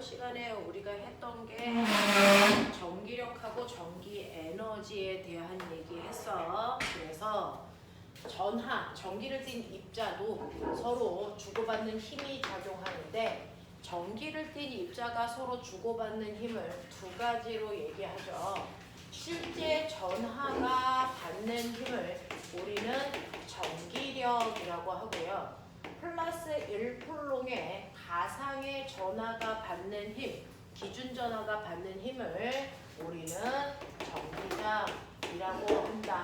시간에 우리가 했던 게 전기력하고 전기 에너지에 대한 얘기했어. 그래서 전하, 전기를 띤 입자도 서로 주고받는 힘이 작용하는데 전기를 띤 입자가 서로 주고받는 힘을 두 가지로 얘기하죠. 실제 전하가 받는 힘을 우리는 전기력이라고 하고요. 플러스 1쿨롱의 가상의 전하가 받는 힘, 기준 전하가 받는 힘을 우리는 전기장이라고 한다.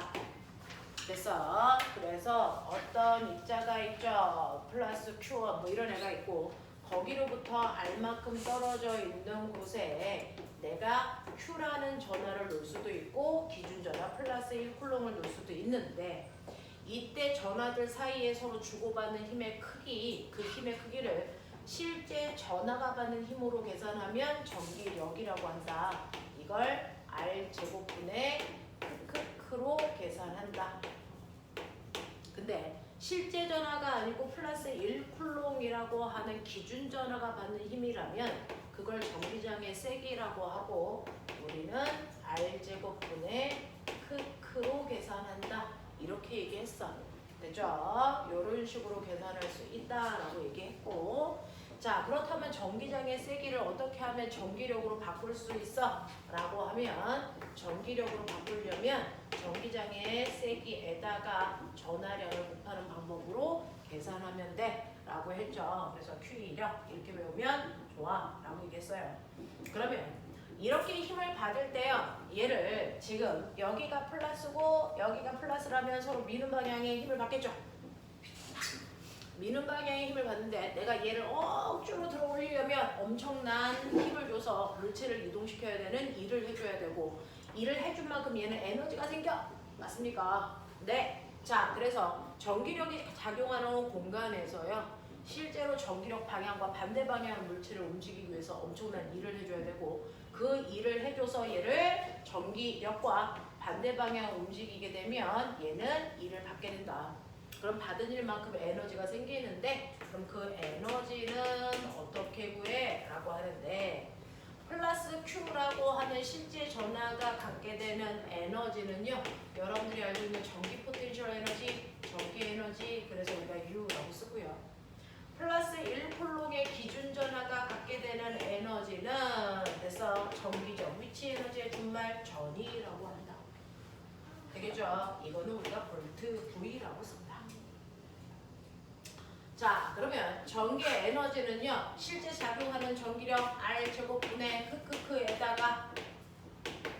그래서 어떤 입자가 있죠. 플러스 Q1 뭐 이런 애가 있고 거기로부터 R만큼 떨어져 있는 곳에 내가 Q라는 전하를 놓을 수도 있고 기준 전하 플러스 1쿨롱을 놓을 수도 있는데 이때 전하들 사이에 서로 주고받는 힘의 크기, 그 힘의 크기를 실제 전하가 받는 힘으로 계산하면 전기력이라고 한다. 이걸 R제곱분의 크크크로 계산한다. 근데 실제 전하가 아니고 플러스 1쿨롱이라고 하는 기준 전하가 받는 힘이라면 그걸 전기장의 세기라고 하고 우리는 R제곱분의 크크로 계산한다. 이렇게 얘기했어. 됐죠? 이런 식으로 계산할 수 있다라고 얘기했고 자 그렇다면 전기장의 세기를 어떻게 하면 전기력으로 바꿀 수 있어? 라고 하면 전기력으로 바꾸려면 전기장의 세기에다가 전하량을 곱하는 방법으로 계산하면 돼 라고 했죠. 그래서 Q2력 이렇게 배우면 좋아 라고 얘기했어요. 그러면 이렇게 힘을 받을 때요. 얘를 지금 여기가 플러스고 여기가 플러스라면 서로 미는 방향의 힘을 받겠죠. 미는 방향의 힘을 받는데 내가 얘를 억지로 들어 올리려면 엄청난 힘을 줘서 물체를 이동시켜야 되는 일을 해줘야 되고 일을 해준 만큼 얘는 에너지가 생겨. 맞습니까? 네. 자, 그래서 전기력이 작용하는 공간에서요. 실제로 전기력 방향과 반대 방향의 물체를 움직이기 위해서 엄청난 일을 해줘야 되고 그 일을 해줘서 얘를 전기력과 반대 방향을 움직이게 되면 얘는 일을 받게 된다. 그럼 받은 일만큼 에너지가 생기는데 그럼 그 에너지는 어떻게 구해? 라고 하는데 플러스 Q라고 하는 실제 전하가 갖게 되는 에너지는요. 여러분들이 알고 있는 전기 포텐셜 에너지, 전기 에너지 그래서 우리가 U라고 쓰고요. 플러스 1쿨롱의 기준 전하가 갖게 되는 에너지는 그래서 전기적 위치 에너지의 준말 전이라고 한다. 되겠죠? 이거는 우리가 볼트 V라고 쓴다. 자, 그러면 전기 에너지는요. 실제 작용하는 전기력 R제곱분의 크크크에다가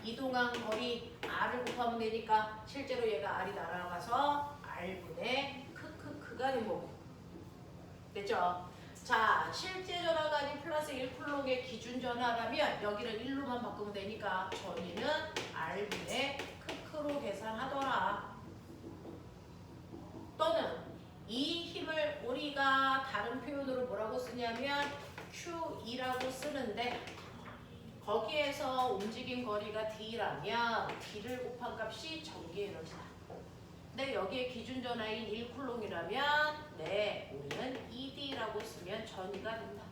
이동한 거리 R을 곱하면 되니까 실제로 얘가 R이 날아가서 R분의 크크크가 된 거고. 됐죠? 자, 실제 전하가 아닌 플러스 1쿨롱의 기준 전하라면 여기를 1로만 바꾸면 되니까 전위는 R분의 크크로 계산하더라. 또는 이 힘을 우리가 다른 표현으로 뭐라고 쓰냐면 Q2라고 쓰는데 거기에서 움직인 거리가 D라면 D를 곱한 값이 전기 에너지다. 근데 여기에 기준 전하인 1쿨롱이라면 네, 우리는 ED라고 쓰면 전이가 된다.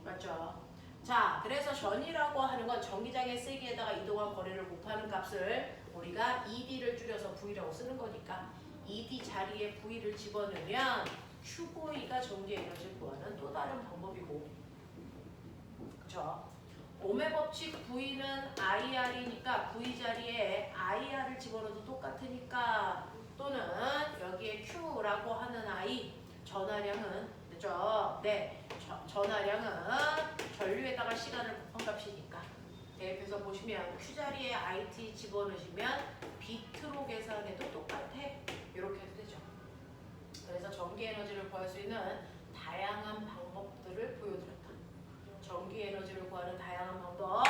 맞죠? 자, 그래서 전이라고 하는 건 전기장의 세기에다가 이동한 거리를 곱하는 값을 우리가 ED를 줄여서 V라고 쓰는 거니까 ED 자리에 V를 집어넣으면 QV가 전기 에너지를 구하는 또 다른 방법이고 그쵸? 오메 법칙 V는 IR이니까 V 자리에 IR을 집어넣어도 똑같으니까 또는 여기에 Q라고 하는 I 전하량은 그죠? 네, 전하량은 전류에다가 시간을 곱한 값이니까 대입해서 보시면 Q 자리에 IT 집어넣으시면 비트로 계산해도 똑같아. 이렇게 해도 되죠. 그래서 전기 에너지를 구할 수 있는 다양한 방법들을 보여드렸다. 전기 에너지를 구하는 다양한 방법.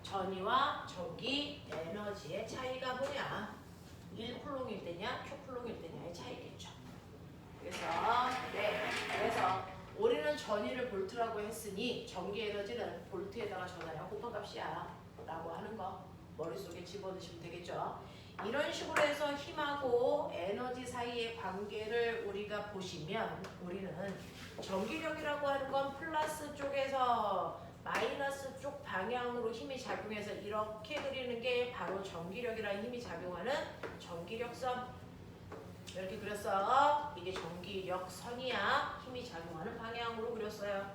전위와 전기 에너지의 차이가 뭐냐? 1쿨롱일 때냐, Q쿨롱일 때냐의 차이겠죠. 그래서 우리는 전위를 볼트라고 했으니 전기 에너지는 볼트에다가 전하량 곱한 값이야 라고 하는 거 머릿속에 집어넣으시면 되겠죠. 이런 식으로 해서 힘하고 에너지 사이의 관계를 우리가 보시면 우리는 전기력이라고 하는 건 플러스 쪽에서 마이너스 쪽 방향으로 힘이 작용해서 이렇게 그리는 게 바로 전기력이라는 힘이 작용하는 전기력선. 이렇게 그렸어. 이게 전기력선이야. 힘이 작용하는 방향으로 그렸어요.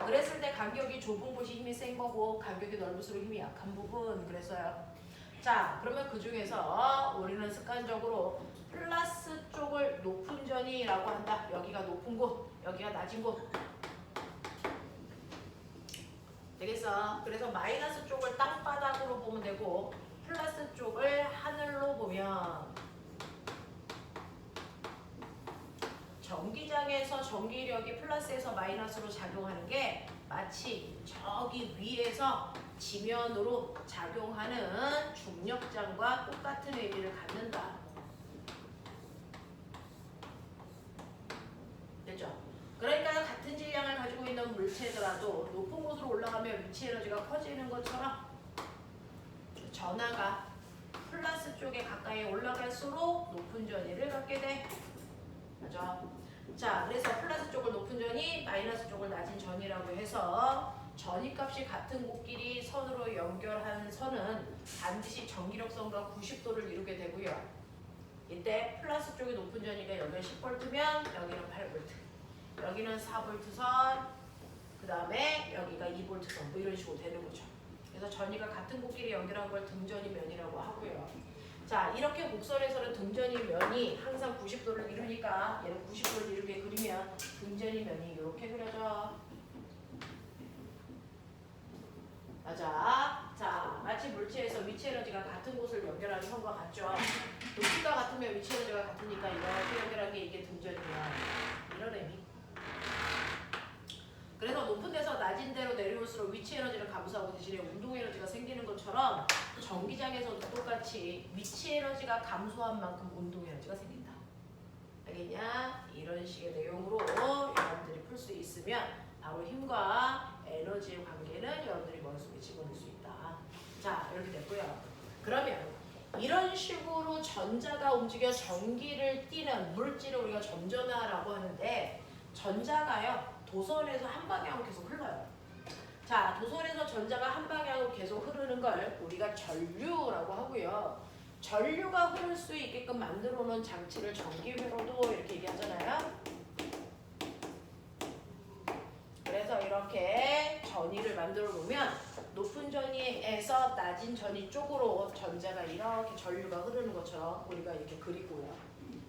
그랬을 때 간격이 좁은 곳이 힘이 센 거고 간격이 넓을수록 힘이 약한 부분 그랬어요. 자, 그러면 그 중에서 우리는 습관적으로 플러스 쪽을 높은 전이라고 한다. 여기가 높은 곳, 여기가 낮은 곳. 되겠어? 그래서 마이너스 쪽을 땅바닥으로 보면 되고 플러스 쪽을 하늘로 보면 전기장에서 전기력이 플러스에서 마이너스로 작용하는 게 마치 저기 위에서 지면으로 작용하는 중력장과 똑같은 의미를 갖는다. 됐죠? 그러니까 같은 질량을 가지고 있는 물체더라도 높은 곳으로 올라가면 위치 에너지가 커지는 것처럼 전하가 플러스 쪽에 가까이 올라갈수록 높은 전위를 갖게 돼. 맞아? 자, 그래서 플러스 쪽을 높은 전위, 마이너스 쪽을 낮은 전위라고 해서 전위값이 같은 곳끼리 선으로 연결한 선은 반드시 전기력선과 90도를 이루게 되고요. 이때 플러스 쪽이 높은 전위가 여기가 10V면 여기는 8V, 여기는 4V 선, 그 다음에 여기가 2V 선, 뭐 이런 식으로 되는 거죠. 그래서 전위가 같은 곳끼리 연결한 걸 등전위면이라고 하고요. 자, 이렇게 곡선에서는 등전위면이 항상 90도를 이루니까 얘는 90도를 이루게 그리면 등전위면이 이렇게 그려져. 맞아. 자, 마치 물체에서 위치 에너지가 같은 곳을 연결하는 선과 같죠. 높이가 같으면 위치 에너지가 같으니까 이렇게 연결한 게 이게 등전이야. 이런 의미. 그래서 높은 데서 낮은 데로 내려올수록 위치 에너지를 감소하고 대신에 운동 에너지가 생기는 것처럼 전기장에서도 똑같이 위치 에너지가 감소한 만큼 운동 에너지가 생긴다. 알겠냐? 이런 식의 내용으로 여러분들이 풀 수 있으면 바로 힘과 에너지의 관계는 여러분들이 머릿속에 집어넣을 수 있다. 자, 이렇게 됐고요. 그러면 이런 식으로 전자가 움직여 전기를 띠는 물질을 우리가 전전하라고 하는데 전자가요. 도선에서 한 방향으로 계속 흘러요. 자, 도선에서 전자가 한 방향으로 계속 흐르는 걸 우리가 전류라고 하고요. 전류가 흐를 수 있게끔 만들어 놓은 장치를 전기회로도 이렇게 얘기하잖아요. 그래서 이렇게 전위를 만들어 놓으면 높은 전위에서 낮은 전위 쪽으로 전자가 이렇게 전류가 흐르는 것처럼 우리가 이렇게 그리고요.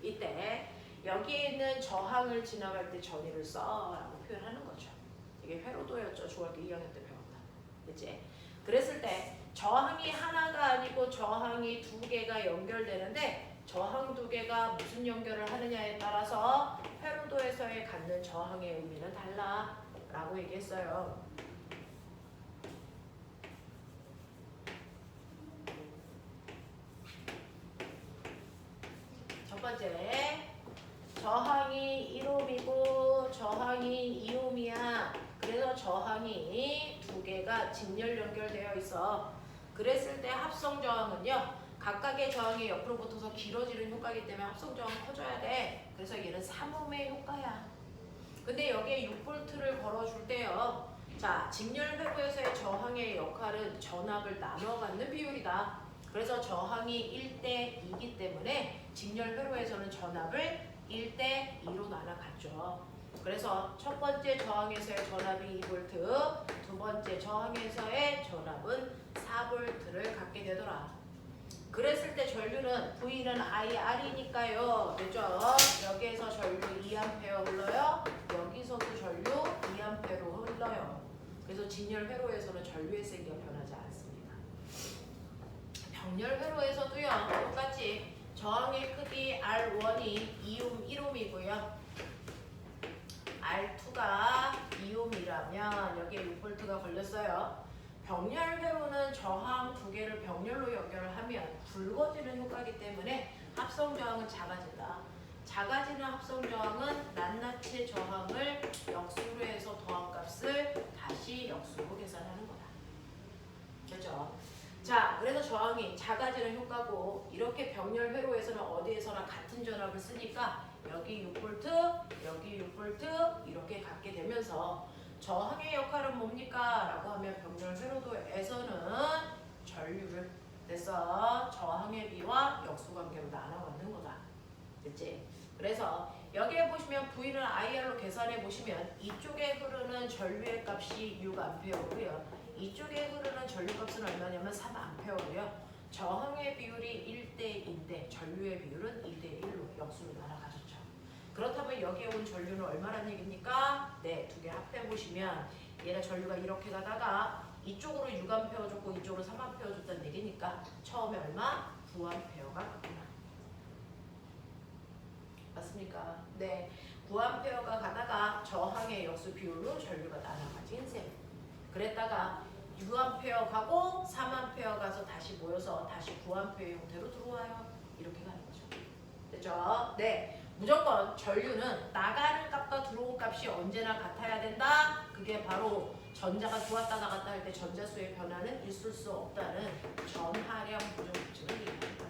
이때 여기에 있는 저항을 지나갈 때 전위를 써라고 표현하는 거죠. 이게 회로도였죠. 중학교 2학년 때 배웠다. 그치? 그랬을 때 저항이 하나가 아니고 저항이 두 개가 연결되는데 저항 두 개가 무슨 연결을 하느냐에 따라서 회로도에서의 갖는 저항의 의미는 달라 라고 얘기했어요. 첫 번째, 저항이 1옴이고 저항이 2옴이야. 그래서 저항이 두 개가 직렬 연결되어 있어. 그랬을 때 합성 저항은요. 각각의 저항이 옆으로 붙어서 길어지는 효과이기 때문에 합성 저항이 커져야 돼. 그래서 얘는 3옴의 효과야. 근데 여기에 6V를 걸어줄 때요. 자, 직렬 회로에서의 저항의 역할은 전압을 나눠 갖는 비율이다. 그래서 저항이 1대 2이기 때문에 직렬 회로에서는 전압을 1대 2로 나눠 갖죠. 그래서 첫 번째 저항에서의 전압이 2V, 두 번째 저항에서의 전압은 4V를 갖게 되더라. 그랬을 때 전류는 V는 IR이니까요. 됐죠? 여기에서 전류 2A 흘러요. 여기서도 전류 2A로 흘러요. 그래서 직렬 회로에서는 전류의 세기가 변하지 않습니다. 병렬 회로에서도요. 똑같이 저항의 크기 R1이 2옴, 1옴이고요. R2가 2옴이라면 여기에 6V가 걸렸어요. 병렬 회로는 저항 두 개를 병렬로 연결을 하면 굵어지는 효과이기 때문에 합성 저항은 작아진다. 작아지는 합성 저항은 낱낱이 저항을 역수로 해서 더한 값을 다시 역수로 계산하는 거다. 그렇죠? 자, 그래서 저항이 작아지는 효과고 이렇게 병렬 회로에서는 어디에서나 같은 전압을 쓰니까 여기 6V, 여기 6V 이렇게 갖게 되면서 저항의 역할은 뭡니까? 라고 하면 병렬 회로도에서는 전류를 그래서 저항의 비와 역수관계로 나눠갖는 거다. 됐지? 그래서 여기에 보시면 V는 IR로 계산해 보시면 이쪽에 흐르는 전류의 값이 6A고요. 이쪽에 흐르는 전류 값은 얼마냐면 3A고요. 저항의 비율이 1대2인데 전류의 비율은 2대1로 역수로 나눠가졌죠. 그렇다면 여기에 온 전류는 얼마란 얘기입니까? 네, 두 개 합해 보시면 얘가 전류가 이렇게 가다가 이쪽으로 6A 줬고 이쪽으로 3A 줬다는 얘기니까 처음에 얼마? 9A가 갔구나. 맞습니까? 네, 9A가 가다가 저항의 역수 비율로 전류가 나눠가진 셈. 그랬다가 6A 가고 3A 가서 다시 모여서 다시 9A 형태로 들어와요. 이렇게 가는 거죠. 됐죠? 네, 무조건 전류는 나가는 값과 들어온 값이 언제나 같아야 된다. 그게 바로 전자가 들어왔다 나갔다 할 때 전자수의 변화는 있을 수 없다는 전하량 보존 법칙을 얘기합니다.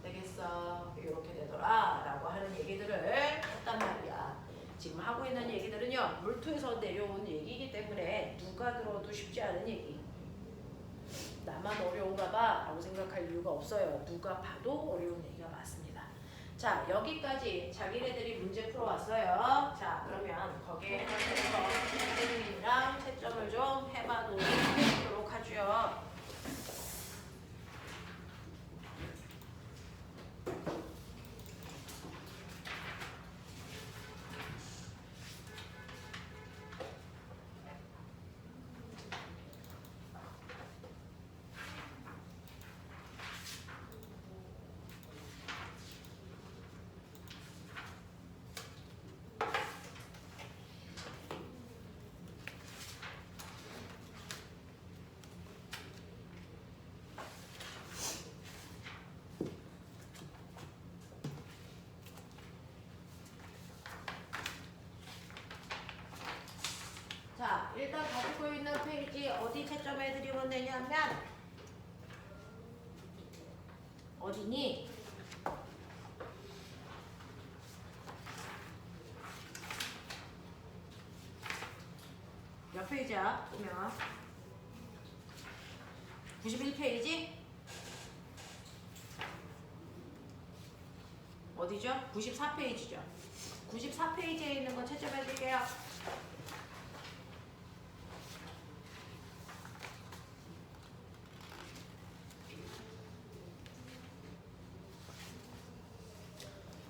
되겠어? 이렇게 되더라 라고 하는 얘기들을 했단 말이야. 지금 하고 있는 얘기들은요, 물투에서 내려온 얘기이기 때문에 누가 들어도 쉽지 않은 얘기. 나만 어려운가 봐 라고 생각할 이유가 없어요. 누가 봐도 어려운 얘기가 맞습니다. 자, 여기까지 자기네들이 문제 풀어왔어요. 자, 그러면 거기에 해서 선생님이랑 채점을 좀 해보도록 하죠. 자, 일단 가지고 있는 페이지 어디 채점해 드리면 되냐면 어디니? 몇 페이지야? 보면 91페이지? 어디죠? 94페이지죠. 94페이지에 있는 거 채점해 드릴게요.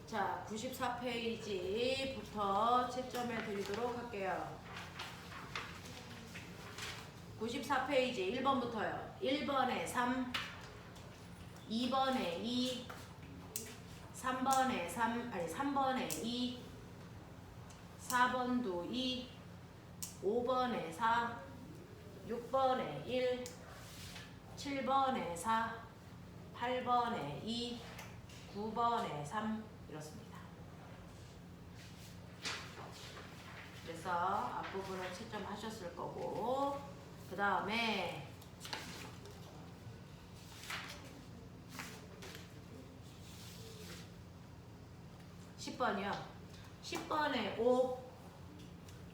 자, 94페이지부터 채점해 드리도록 할게요. 94페이지 1번부터요. 1번에 3, 2번에 2, 3번에 3, 아니 3번에 2, 4번도 2, 5번에 4, 6번에 1, 7번에 4, 8번에 2, 9번에 3 이렇습니다. 그래서 앞부분을 채점하셨을 거고 그 다음에 10번이요. 10번에 5,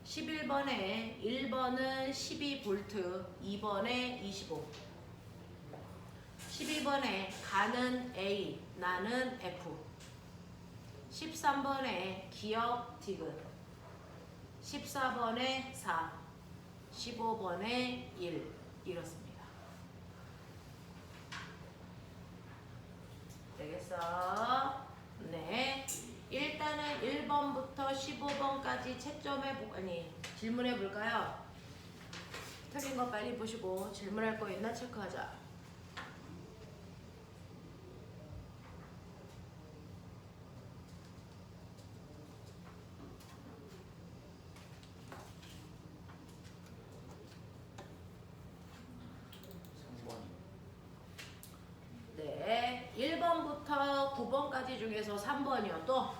11번에 1번은 12V, 2번에 25. 12번에 가는 A, 나는 F. 13번에 기억 디귿. 14번에 4, 15번에 1 이렇습니다. 되겠어? 네. 일단은 1번부터 15번까지 질문해 볼까요? 틀린 거 빨리 보시고 질문할 거 있나 체크하자. 네, 1번부터 9번까지 중에서 3번이요. 또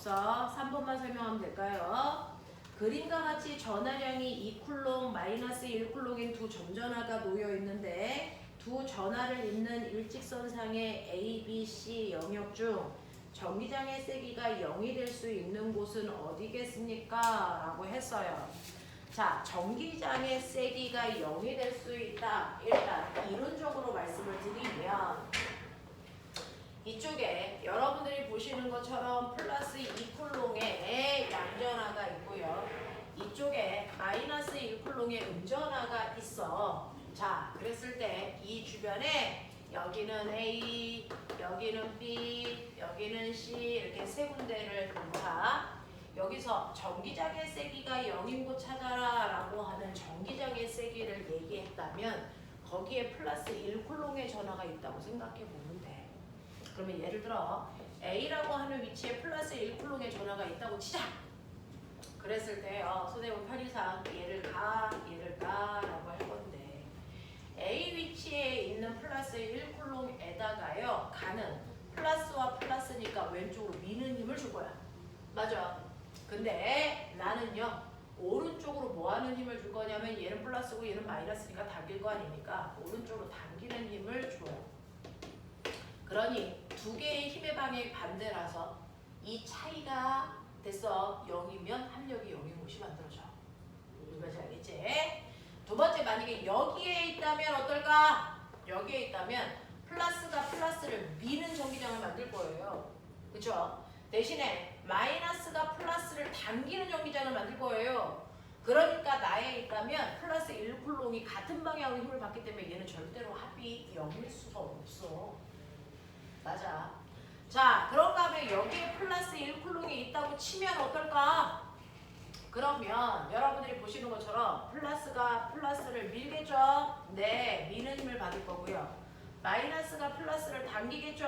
없어. 3번만 설명하면 될까요? 그림과 같이 전하량이 2쿨롱 마이너스 1쿨롱인 두 점전하가 놓여 있는데 두 전하를 잇는 일직선상의 A, B, C 영역 중 전기장의 세기가 0이 될 수 있는 곳은 어디겠습니까? 라고 했어요. 자, 전기장의 세기가 0이 될 수 있다. 일단 이론적으로 말씀을 드리면 이쪽에 여러분들이 보시는 것처럼 플러스 2쿨롱의 양전하가 있고요. 이쪽에 마이너스 1쿨롱의 음전하가 있어. 자, 그랬을 때 이 주변에 여기는 A, 여기는 B, 여기는 C 이렇게 세 군데를 둔다. 여기서 전기장의 세기가 0인 곳 찾아라 라고 하는 전기장의 세기를 얘기했다면 거기에 플러스 1쿨롱의 전하가 있다고 생각해 보면 돼. 그러면 예를 들어 A라고 하는 위치에 플러스 1쿨롱의 전하가 있다고 치자. 그랬을 때 손해본 편의상 얘를 가라고 할 건데 A 위치에 있는 플러스 1쿨롱에다가요 가는 플러스와 플러스니까 왼쪽으로 미는 힘을 줄 거야. 맞아. 근데 나는요 오른쪽으로 뭐 하는 힘을 줄 거냐면 얘는 플러스고 얘는 마이너스니까 당길 거 아닙니까? 오른쪽으로 당기는 힘을 줘요. 그러니 두 개의 힘의 방향이 반대라서 이 차이가 됐어 0이면 합력이 0인 곳이 만들어져. 이거지 알겠지? 두 번째 만약에 여기에 있다면 어떨까? 여기에 있다면 플러스가 플러스를 미는 전기장을 만들 거예요. 그쵸? 대신에 마이너스가 플러스를 당기는 전기장을 만들 거예요. 그러니까 나에 있다면 플러스 1쿨롱이 같은 방향으로 힘을 받기 때문에 얘는 절대로 합이 0일 수가 없어. 맞아. 자, 그런가 하면 여기에 플러스 1쿨롱이 있다고 치면 어떨까? 그러면 여러분들이 보시는 것처럼 플러스가 플러스를 밀겠죠? 네, 미는 힘을 받을 거고요. 마이너스가 플러스를 당기겠죠?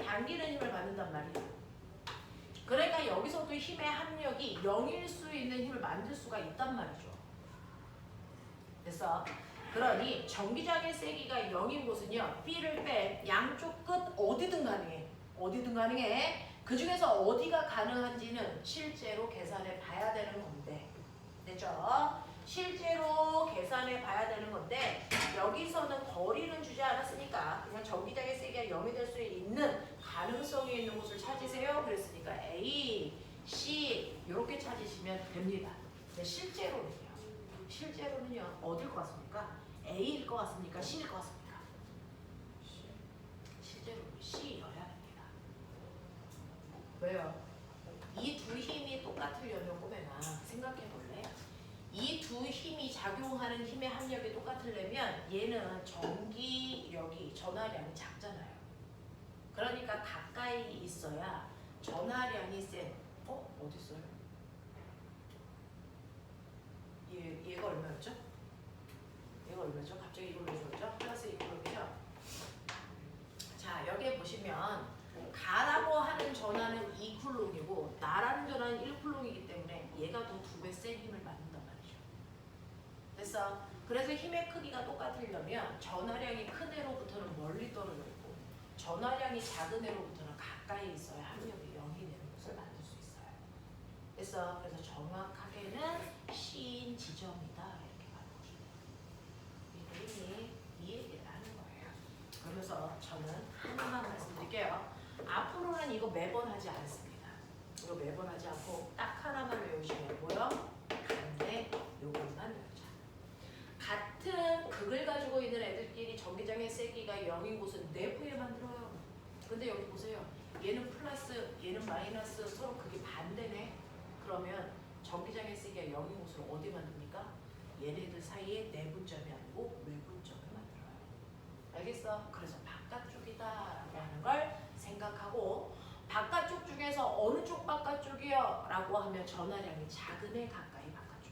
당기는 힘을 받는단 말이에요. 그러니까 여기서도 힘의 합력이 0일 수 있는 힘을 만들 수가 있단 말이죠. 그래서 그러니 전기장의 세기가 0인 곳은요. B를 뺀 양쪽 끝 어디든 가능해. 어디든 가능해. 그 중에서 어디가 가능한지는 실제로 계산해 봐야 되는 건데. 됐죠? 실제로 계산해 봐야 되는 건데 여기서는 거리는 주지 않았으니까 그냥 전기장의 세기가 0이 될 수 있는 가능성이 있는 곳을 찾으세요. 그랬으니까 A, C 이렇게 찾으시면 됩니다. 근데 실제로는요 어딜 것 같습니까? A일 것 같습니까? C일 것 같습니까? 실제로 C여야 합니다. 왜요? 이 두 힘이 똑같으려면 꼬매나 생각해 볼래? 이 두 힘이 작용하는 힘의 합력이 똑같으려면 얘는 전기력이 전하량이 작잖아요. 그러니까 가까이 있어야 전하량이 센. 어디 있어요? 얘가 얼마였죠? 얘가 얼마죠? 갑자기 이걸로 줬죠? 플러스 이걸로죠? 자, 여기에 보시면 가라고 하는 전하는 2쿨롱이고 나라는 전하는 1쿨롱이기 때문에 얘가 더 2배 센 힘을 받는단 말이죠. 됐어? 그래서 힘의 크기가 똑같으려면 전하량이 큰 애로부터는 멀리 떨어져 있고 전하량이 작은 애로부터는 가까이 있어야 합력이 0이 되는 것을 만들 수 있어요. 됐어? 그래서 정확하게는 C인 지점이다 이렇게 말해주세요. 이 그림이 이 얘기를 하는 거예요. 그러면서 저는 하나만 말씀드릴게요. 앞으로는 이거 매번 하지 않습니다. 이거 매번 하지 않고 딱 하나만 외우시면 뭐요? 반대 요것만 외우자. 같은 극을 가지고 있는 애들끼리 전기장의 세기가 0인 곳은 내부에 만들어요. 근데 여기 보세요. 얘는 플러스, 얘는 마이너스 서로 그게 반대네. 그러면 전기장의 세기가 0인 곳으로 어디 만듭니까? 얘네들 사이에 내분점이 아니고 외분점을 만들어요. 알겠어? 그래서 바깥쪽이다라고 하는 걸 생각하고 바깥쪽 중에서 어느 쪽 바깥쪽이요? 라고 하면 전하량이 작은 애 가까이 바깥쪽.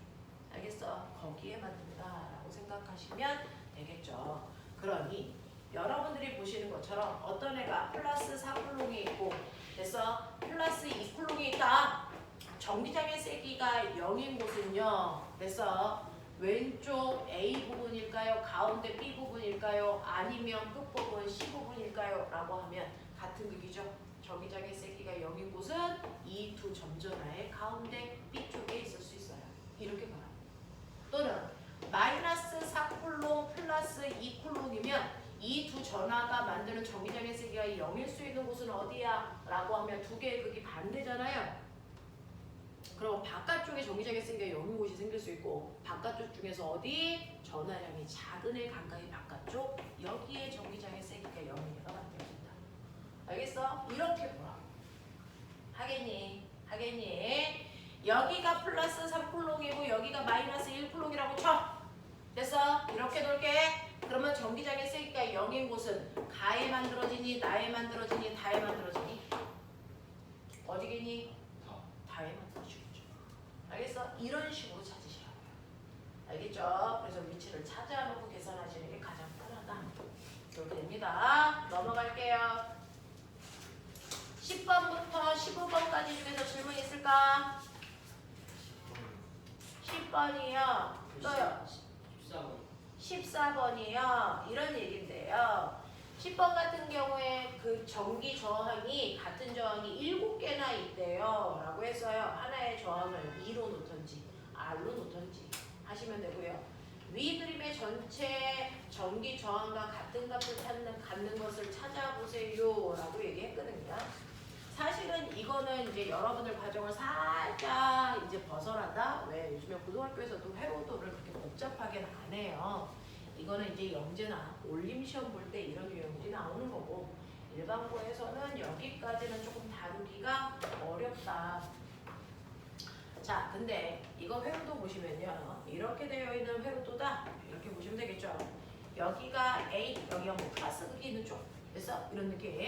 알겠어? 거기에 만든다라고 생각하시면 되겠죠. 그러니 여러분들이 보시는 것처럼 어떤 애가 플러스 4쿨롱이 있고 그래서 플러스 2쿨롱이 있다. 전기장의 세기가 0인 곳은요. 그래서 왼쪽 A 부분일까요? 가운데 B 부분일까요? 아니면 끝부분 C 부분일까요? 라고 하면 같은 극이죠. 정의장의 세기가 0인 곳은 이 두 점전화의 가운데 B쪽에 있을 수 있어요. 이렇게 가라. 또는 마이너스 4쿨롱 플러스 2쿨롱이면 이 두 전화가 만드는 정의장의 세기가 0일 수 있는 곳은 어디야? 라고 하면 두 개의 극이 반대잖아요. 그럼 바깥쪽에 정의장의 세기가 0인 곳이 생길 수 있고 바깥쪽 중에서 어디? 전화량이 작은 애 가까이 바깥쪽 여기에 정의장의 세기가 0인 애가 만들어진다. 알겠어? 이렇게 보라. 하겠니? 하겠니? 여기가 플러스 3쿨롱이고 여기가 마이너스 1쿨롱이라고 쳐. 됐어? 이렇게 놓을게. 그러면 전기장의 세기가 0인 곳은 가에 만들어지니 나에 만들어지니 다에 만들어지니? 어디겠니? 다에 만들어지겠죠. 알겠어? 이런 식으로 찾으시라고요. 알겠죠? 그래서 위치를 찾아놓고 계산하시는 게 가장 편하다. 이렇게 됩니다. 넘어갈게요. 10번부터 15번까지 중에서 질문 있을까? 10번이요. 또요. 14번이요. 이런 얘기인데요. 10번 같은 경우에 그 전기 저항이 같은 저항이 7개나 있대요. 라고 했어요. 하나의 저항을 2로 놓던지 R로 놓던지 하시면 되고요. 위 그림의 전체 전기 저항과 같은 값을 갖는 것을 찾아보세요. 라고 얘기했거든요. 사실은 이거는 이제 여러분들 과정을 살짝 이제 벗어난다. 왜 요즘에 고등학교에서도 회로도를 그렇게 복잡하게는 안 해요. 이거는 이제 영재나 올림 시험 볼 때 이런 유형들이 나오는 거고 일반고에서는 여기까지는 조금 다루기가 어렵다. 자, 근데 이거 회로도 보시면요. 이렇게 되어 있는 회로도다. 이렇게 보시면 되겠죠. 여기가 A, 여기가 뭐 플러스 극이 있는 쪽. 그래서 이런 느낌.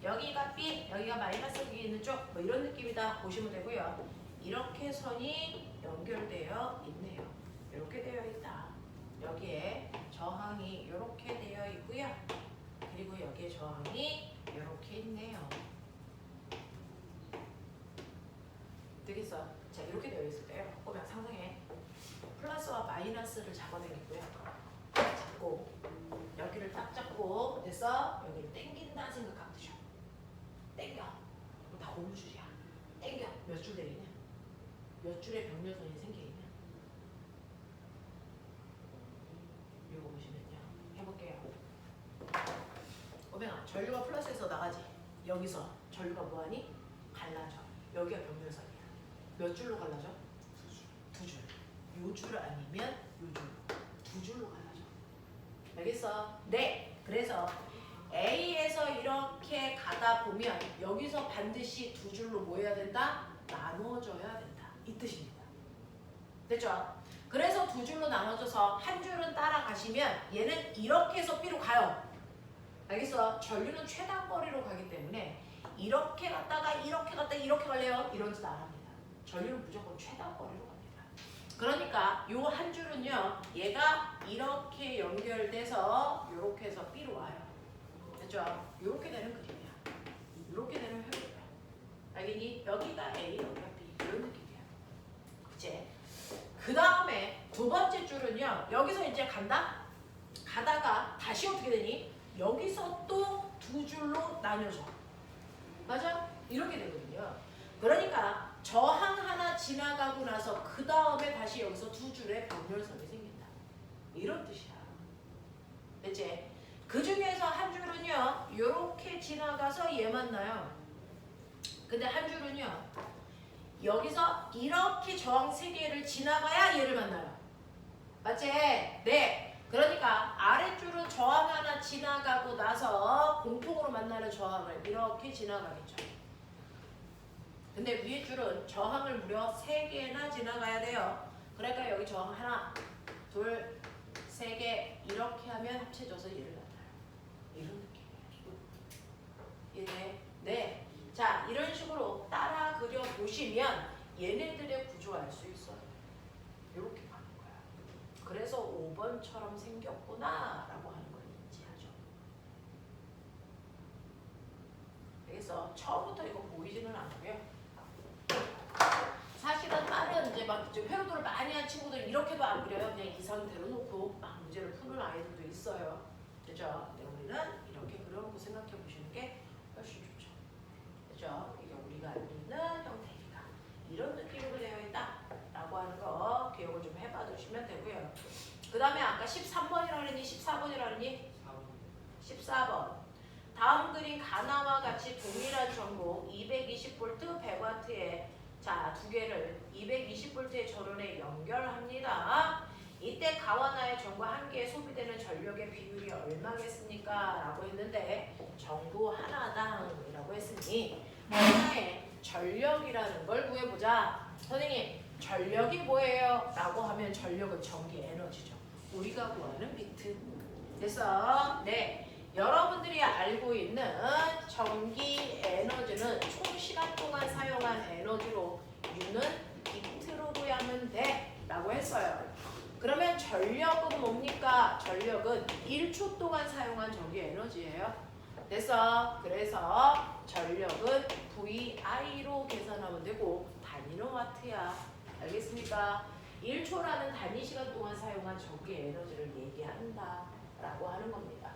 여기가 B, 여기가 마이너스 극이 있는 쪽. 뭐 이런 느낌이다 보시면 되고요. 이렇게 선이 연결되어 있네요. 이렇게 되어 있다. 여기에 저항이 이렇게 되어 있고요. 그리고 여기에 저항이 이렇게 있네요. 되겠어? 자, 이렇게 되어 있을 때요. 그냥 상상해. 플러스와 마이너스를 잡아내겠고요. 잡고 여기를 딱 잡고 됐어? 여기를 당긴다 생각하면 되죠. 당겨. 그럼 다 고무줄이야. 당겨. 몇 줄 되겠냐? 몇 줄의 병렬선이 생기겠냐? 이거 보시면요. 해볼게요. 오명아, 전류가 플러스에서 나가지. 여기서 전류가 뭐하니? 갈라져. 여기가 병렬선이야. 몇 줄로 갈라져? 두 줄. 요 줄 아니면 요 줄로. 두 줄로 갈라져. 알겠어? 네. 그래서 A에서 이렇게 가다 보면 여기서 반드시 두 줄로 뭐 해야 된다? 나누어져야 된다. 이 뜻입니다. 됐죠? 그래서 두 줄로 나눠져서 한 줄은 따라가시면 얘는 이렇게 해서 B로 가요. 알겠어? 전류는 최단거리로 가기 때문에 이렇게 갔다가 이렇게 갔다가 이렇게 갈래요? 이런 짓 안 합니다. 전류는 무조건 최단거리로 갑니다. 그러니까 요 한 줄은요. 얘가 이렇게 연결돼서 이렇게 해서 B로 와요. 됐죠? 이렇게 되는 그림이야. 이렇게 되는 회로야. 알겠니? 여기가 A, 여기가 B 이런 느낌이야. 그치? 그 다음에 두 번째 줄은요. 여기서 이제 간다? 가다가 다시 어떻게 되니? 여기서 또 두 줄로 나뉘어져. 맞아? 이렇게 되거든요. 그러니까 저항 하나 지나가고 나서 그 다음에 다시 여기서 두 줄의 병렬선이 생긴다. 이런 뜻이야. 됐지? 그 중에서 한 줄은요. 이렇게 지나가서 얘 만나요. 근데 한 줄은요. 여기서 이렇게 저항 세 개를 지나가야 얘를 만나요. 맞지? 네. 그러니까 아랫줄은 저항 하나 지나가고 나서 공통으로 만나는 저항을 이렇게 지나가겠죠. 근데 위에 줄은 저항을 무려 3개나 지나가야 돼요. 그러니까 여기 저항 하나, 둘, 3개 이렇게 하면 합쳐져서 얘를 만나요. 이런 느낌이에요. 이해? 네. 자, 이런 식으로 따라 그려 보시면 얘네들의 구조 알 수 있어요. 이렇게 가는 거야. 그래서 5번처럼 생겼구나 라고 하는 걸 인지하죠. 그래서 처음부터 이거 보이지는 않고요. 사실은 다른 이제 막 회로도를 많이 한 친구들 이렇게도 안 그려요. 그냥 이 상태로 놓고 막 문제를 푸는 아이들도 있어요. 그죠? 근데 우리는 이렇게 그려놓고 생각해 보시는 게 훨씬 좋죠. 그죠? 이게 우리가 알고 있는 형태니까 이런 느낌으로 되어 있다라고 하는 거 기억을 좀 해봐 두시면 되고요. 그 다음에 아까 13번이라 그랬니? 14번이라 그랬니? 14번. 다음 그림 가나와 같이 동일한 전구 220V 100W에 자, 두 개를 220V의 전원에 연결합니다. 이때 가와 나의 전구 한 개에 소비되는 전력의 비율이 얼마겠습니까? 라고 했는데 전구 하나당이라고 했으니 하나의 전력이라는 걸 구해보자. 선생님, 전력이 뭐예요? 라고 하면 전력은 전기 에너지죠. 우리가 구하는 비트. 그래서 네, 여러분들이 알고 있는 전기 에너지는 총 시간 동안 사용한 에너지로 U는 비트로 구하면 돼 라고 했어요. 그러면 전력은 뭡니까? 전력은 1초 동안 사용한 전기 에너지예요. 그래서 전력은 VI로 계산하면 되고 단위는 와트야. 알겠습니까? 1초라는 단위 시간 동안 사용한 전기 에너지를 얘기한다 라고 하는 겁니다.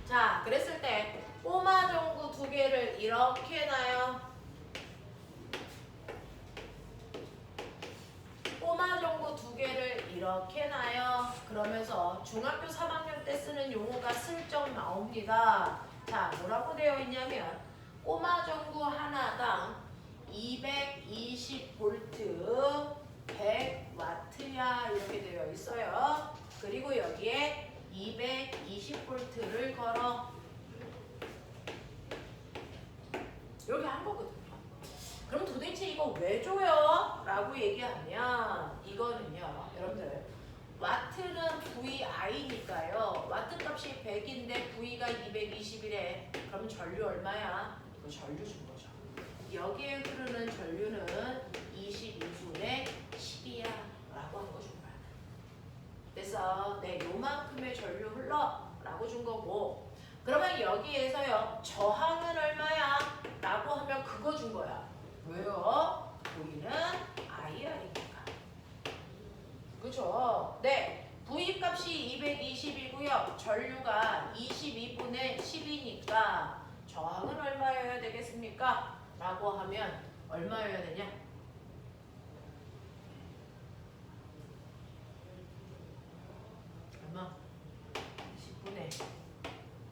자, 그랬을 때 꼬마 전구 두 개를 이렇게 놔요. 꼬마 전구 두 개를 이렇게 놔요. 그러면서 중학교 3학년 때 쓰는 용어가 슬쩍 나옵니다. 자, 뭐라고 되어 있냐면 꼬마 전구 하나당 220V 100W야 이렇게 되어 있어요. 그리고 여기에 220V를 걸어. 여기 한 거거든요. 그럼 도대체 이거 왜 줘요? 라고 얘기하면 이거는요. 여러분들 와트는 VI니까요. 와트 값이 100인데 V가 220이래. 그럼 전류 얼마야? 이거 전류 준 거죠. 여기에 흐르는 전류는 22분의 10이야 라고 한 거 준 거야. 그래서 네, 요만큼의 전류 흘러 라고 준 거고, 그러면 여기에서요 저항은 얼마야? 라고 하면 그거 준 거야. 왜요? V는 IR이니까. 그죠? 네, V 값이 220이고요. 전류가 22분의 10이니까 저항은 얼마여야 되겠습니까? 라고 하면 얼마여야 되냐? 얼마? 10분의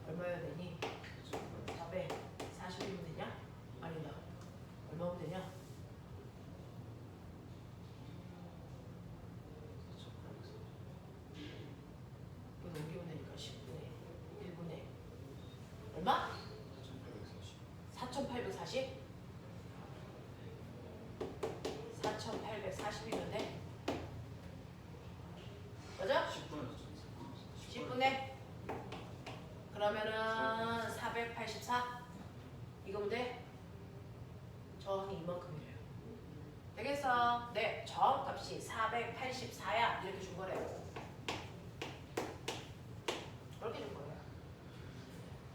얼마여야 되니? 440이면 되냐? 아니다. 얼마면 되냐? 이거 넘기면 되니까 10분의 1분의 얼마? 4840? 4840이면 돼? 맞아? 10분의 그러면은 484 이거면 돼? 저항이 이만큼이래요. 되겠어? 네, 저항값이 484야 이렇게 준 거래요. 그렇게 준 거예요.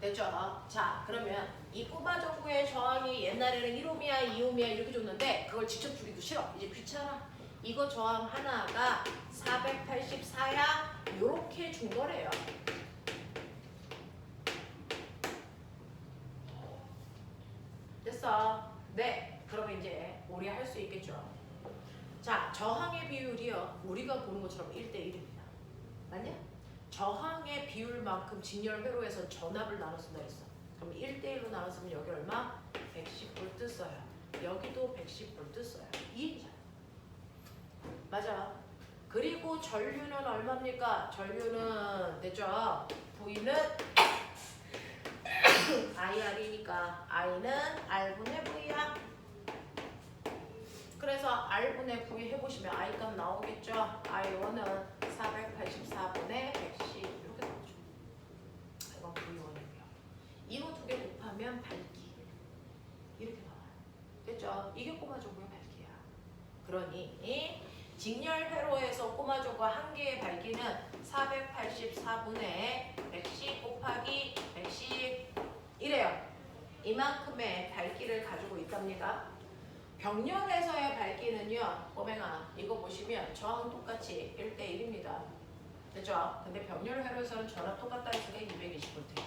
됐죠? 자, 그러면 이 꼬마 전구의 저항이 옛날에는 1옴이야 2옴이야 이렇게 줬는데 그걸 직접 주기도 싫어. 이제 귀찮아. 이거 저항 하나가 484야 요렇게 준 거래요. 됐어? 네, 그러면 이제 우리 할 수 있겠죠. 자, 저항의 비율이요 우리가 보는 것처럼 1대1입니다. 맞냐? 저항의 비율만큼 직렬 회로에서 전압을 나눠 쓴다 했어. 그럼 1대1로 나눴으면 여기 얼마? 110V 써요. 여기도 110V 써요. 이해잖아. 맞아. 그리고 전류는 얼마입니까? 전류는 됐죠? V는 IR이니까 I는 R분의 V야. 그래서 R분의 V 해보시면 I 값 나오겠죠? I1은 484분의 110 이렇게 나오죠. 이건 V1이고요. 이거 두 개 곱하면 밝기 이렇게 나와요. 됐죠? 이게 꼬마 전구의 밝기야. 그러니 직렬 회로에서 꼬마 전구 한 개의 밝기는 484분의 110 곱하기 110 이래요. 이만큼의 밝기를 가지고 있답니다. 병렬에서의 밝기는요, 꼬맹아 이거 보시면 저항 똑같이 1대1입니다. 됐죠? 근데 병렬 회로에서는 전압 똑같다 했으니까 220V.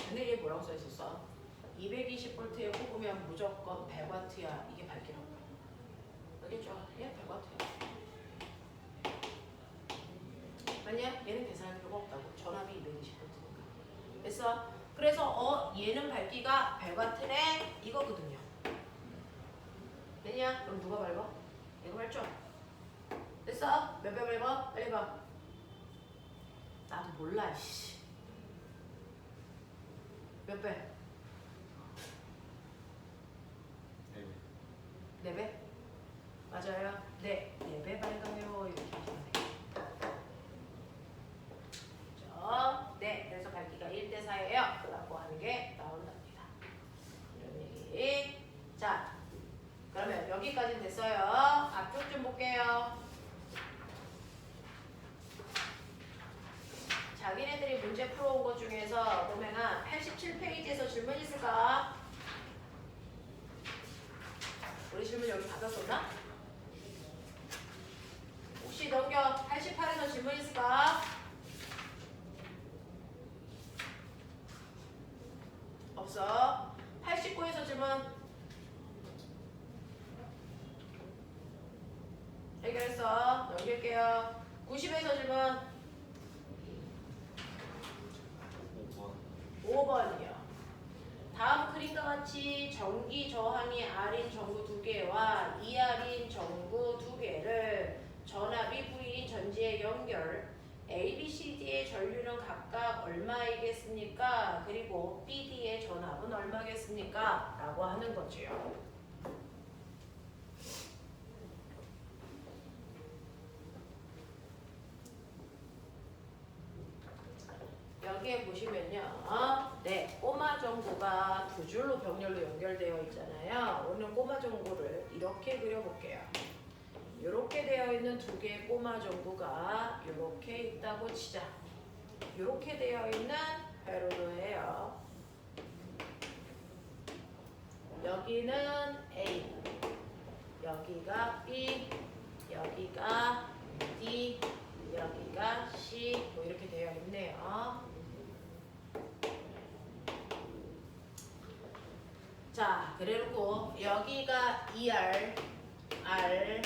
근데 얘 뭐라고 써 있었어? 220V에 꼽으면 무조건 100W야. 이게 밝기라고. 알겠죠? 얘 100W야. 아니야? 얘는 계산할 필요가 없다고. 전압이 220V니까. 됐어? 그래서 얘는 밝기가 100W네 이거거든요. 됐냐? 그럼 누가 밝아? 얘가 밝죠? 됐어? 몇 배 밝아? 빨리 봐. 나도 몰라. 씨. 몇 배? 4배? 맞아요. 네. 4배 밝아요. 이렇게 하시면 돼요. 그렇죠? 네. 그래서 밝기가 1대4예요. 라고 하는 게 나온답니다. 이런 얘기. 자, 그러면 여기까지 됐어요. 앞쪽 좀 볼게요. 자기네들이 문제 풀어온 것 중에서 보면은 87페이지에서 질문 있을까? 우리 질문 여기 받았었나? 혹시 넘겨 88에서 질문 있을까? 없어. 89에서 질문 해결했어. 넘길게요. 90에서 질문 5번이요. 다음 그림과 같이 전기 저항이 R인 전구 2개와 2R인 전구 2개를 전압이 V인 전지에 연결. A, B, C, D의 전류는 각각 얼마이겠습니까? 그리고 B, D의 전압은 얼마겠습니까? 라고 하는 거지요. 여기에 보시면요. 네, 꼬마 전구가 두 줄로 병렬로 연결되어 있잖아요. 오늘 꼬마 전구를 이렇게 그려볼게요. 이렇게 되어 있는 두 개의 꼬마 전구가 이렇게 있다고 치자. 이렇게 되어 있는 회로도예요. 여기는 A, 여기가 B, 여기가 D, 여기가 C, 뭐 이렇게 되어 있네요. 자, 그리고 여기가 ER, R,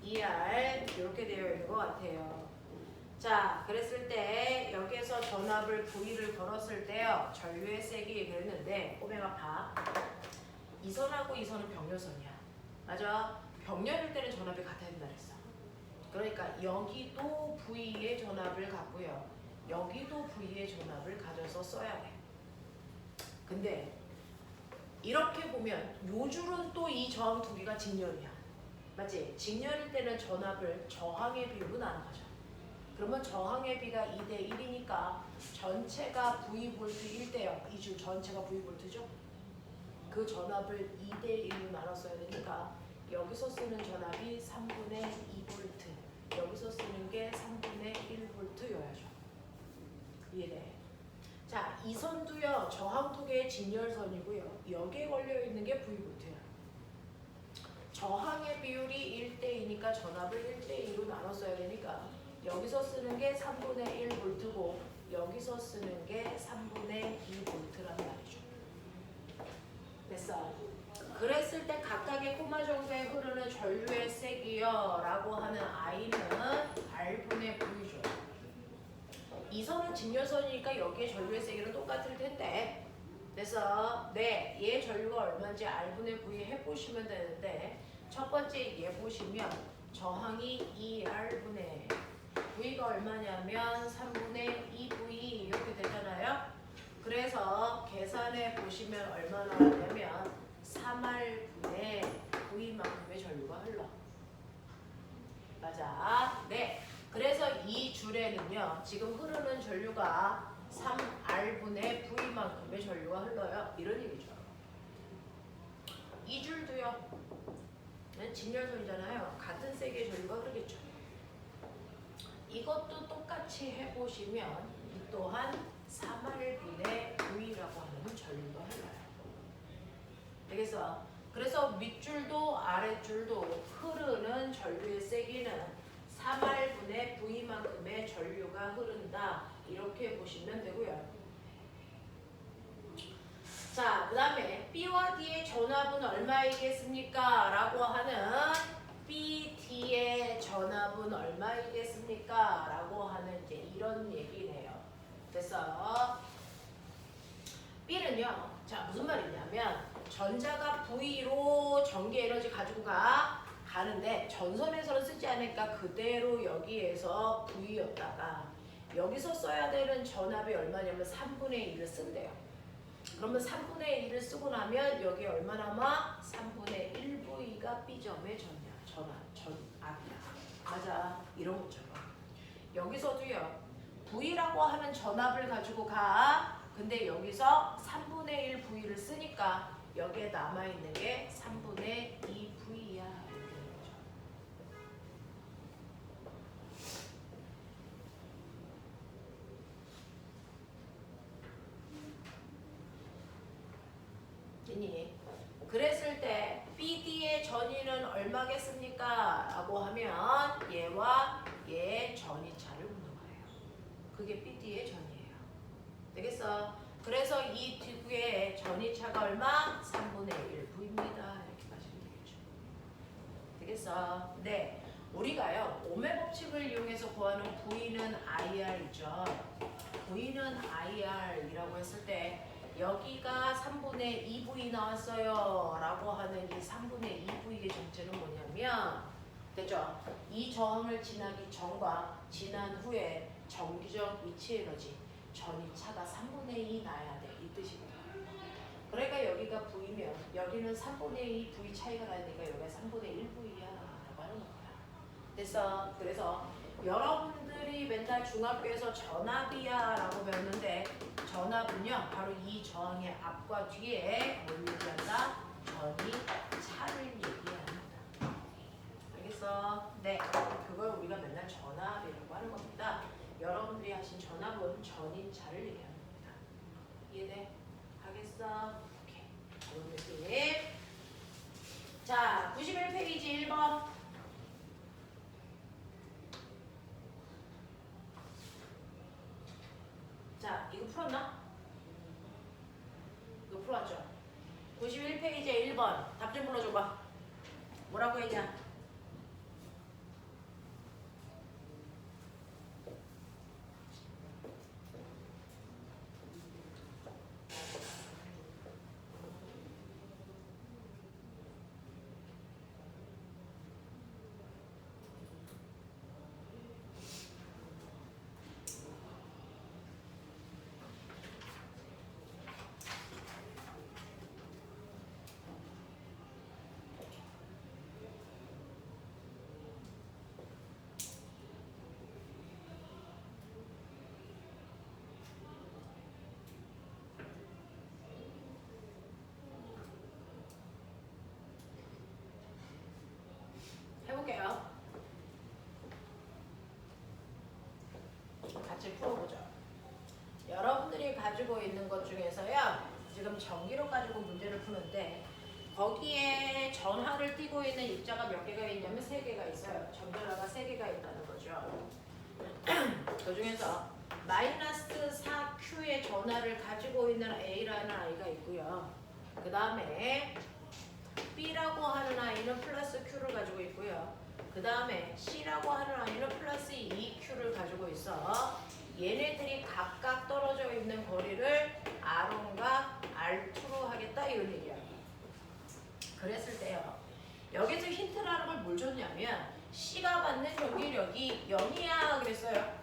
ER 이렇게 되어 있는 것 같아요. 자, 그랬을 때 여기에서 전압을 V를 걸었을 때요. 전류의 세기 그랬는데 꼬맹아 봐. 이 선하고 이 선은 병렬선이야. 맞아? 병렬일 때는 전압이 같아야 된다 그랬어. 그러니까 여기도 V의 전압을 갖고요. 여기도 V의 전압을 가져서 써야 돼. 근데 이렇게 보면 요 줄은 또 이 저항 두 개가 직렬이야. 맞지? 직렬일 때는 전압을 저항의 비율로 나눠가죠. 그러면 저항의 비가 2대 1이니까 전체가 V볼트 1대0. 이 줄 전체가 V볼트죠? 그 전압을 2대 1로 나눠 써야 되니까 여기서 쓰는 전압이 3분의 2볼트. 여기서 쓰는 게 3분의 1볼트여야죠. 이해돼? 자, 이 선도요. 저항 두 개의 직렬선이고요. 여기에 걸려있는 게 V볼트예요. 저항의 비율이 1대2니까 전압을 1대2로 나눠 써야 되니까 여기서 쓰는 게 3분의 1볼트고 여기서 쓰는 게 3분의 2볼트란 말이죠. 됐어? 그랬을 때 각각의 꼬마 전구에 흐르는 전류의 세기요 라고 하는 I는 R분의 V죠. 이 선은 직렬선이니까 여기에 전류의 세기는 똑같을 텐데 그래서 네, 얘 전류가 얼마인지 R분의 V 해보시면 되는데 첫 번째 얘 보시면 저항이 2R분의 V가 얼마냐면 3분의 2V 이렇게 되잖아요. 그래서 계산해 보시면 얼마 나왔냐면 3R분의 V만큼의 전류가 흘러. 맞아. 네. 그래서 이 줄에는요. 지금 흐르는 전류가 3R분의 V만큼의 전류가 흘러요. 이런 얘기죠. 이 줄도요. 직렬선이잖아요. 같은 세기의 전류가 흐르겠죠. 이것도 똑같이 해보시면 이 또한 3R분의 V라고 하는 전류가 흘러요. 되겠어? 그래서 밑줄도 아랫줄도 흐르는 전류의 세기는 3R분의 V만큼의 전류가 흐른다. 이렇게 보시면 되고요. 자, 그 다음에 B와 D의 전압은 얼마이겠습니까? 라고 하는 B, D의 전압은 얼마이겠습니까? 라고 하는 이제 이런 얘기네요. 그래서 B는요, 자, 무슨 말이냐면 전자가 V로 전기 에너지 가지고 가는데 전선에서는 쓰지 않으니까 그대로 여기에서 V였다가 여기서 써야 되는 전압이 얼마냐면 3분의 1을 쓴대요. 그러면 3분의 1을 쓰고 나면 여기 얼마 남아? 3분의 1V가 B점의 전압이야. 맞아. 이런 것처럼. 여기서도요. V라고 하는 전압을 가지고 가. 근데 여기서 3분의 1 V를 쓰니까 여기에 남아있는 게 3분의 2V야. 그랬을 때 BD의 전위는 얼마겠습니까? 라고 하면 얘와 얘의 전위차를 묻는 거예요. 그게 BD의 전이에요. 되겠어? 그래서 이 두개의 전위차가 얼마? 3분의 1 V입니다. 이렇게 가시면 되겠죠. 되겠어? 네. 우리가요. 오메 법칙을 이용해서 구하는 V는 IR이죠. V는 IR이라고 했을 때 여기가 3분의 2V 나왔어요 라고 하는 이 3분의 2V의 정체는 뭐냐면 되죠? 이 저항을 지나기 전과 지난 후에 정기적 위치 에너지 전위차가 3분의 2 나야 돼. 이 뜻이거든. 그러니까 여기가 V면 여기는 3분의 2 V 차이가 나니까 여기가 3분의 1V야 라고 하는 거야. 그래서 여러분들이 맨날 중학교에서 전압이야 라고 배웠는데 전압은요 바로 이 저항의 앞과 뒤에 뭘 얘기한다? 전위차를 얘기합니다. 알겠어? 네, 그걸 우리가 맨날 전압이라고 하는 겁니다. 여러분들이 하신 전압은 전위차를 얘기하는 겁니다. 이해돼? 하겠어? 오케이. 좋은 느낌. 자, 91페이지 1번. 자, 이거 풀었나? 이거 풀었죠? 91페이지에 1번 답 좀 불러줘봐. 뭐라고 했냐? 해볼게요. 같이 풀어보죠. 여러분들이 가지고 있는 것 중에서요. 지금 전기로 가지고 문제를 푸는데 거기에 전하를 띠고 있는 입자가 몇 개가 있냐면 3개가 있어요. 전전하가 3개가 있다는 거죠. 그 중에서 마이너스 4Q의 전하를 가지고 있는 A라는 아이가 있고요. 그 다음에 B라고 하는 아이는 플러스 Q를 가지고 있고요. 그 다음에 C라고 하는 아이는 플러스 2Q를 가지고 있어. 얘네들이 각각 떨어져 있는 거리를 R1과 R2로 하겠다 이런 얘기야. 그랬을 때요. 여기서 힌트라는 걸 뭘 줬냐면 C가 받는 전기력이 0이야 그랬어요.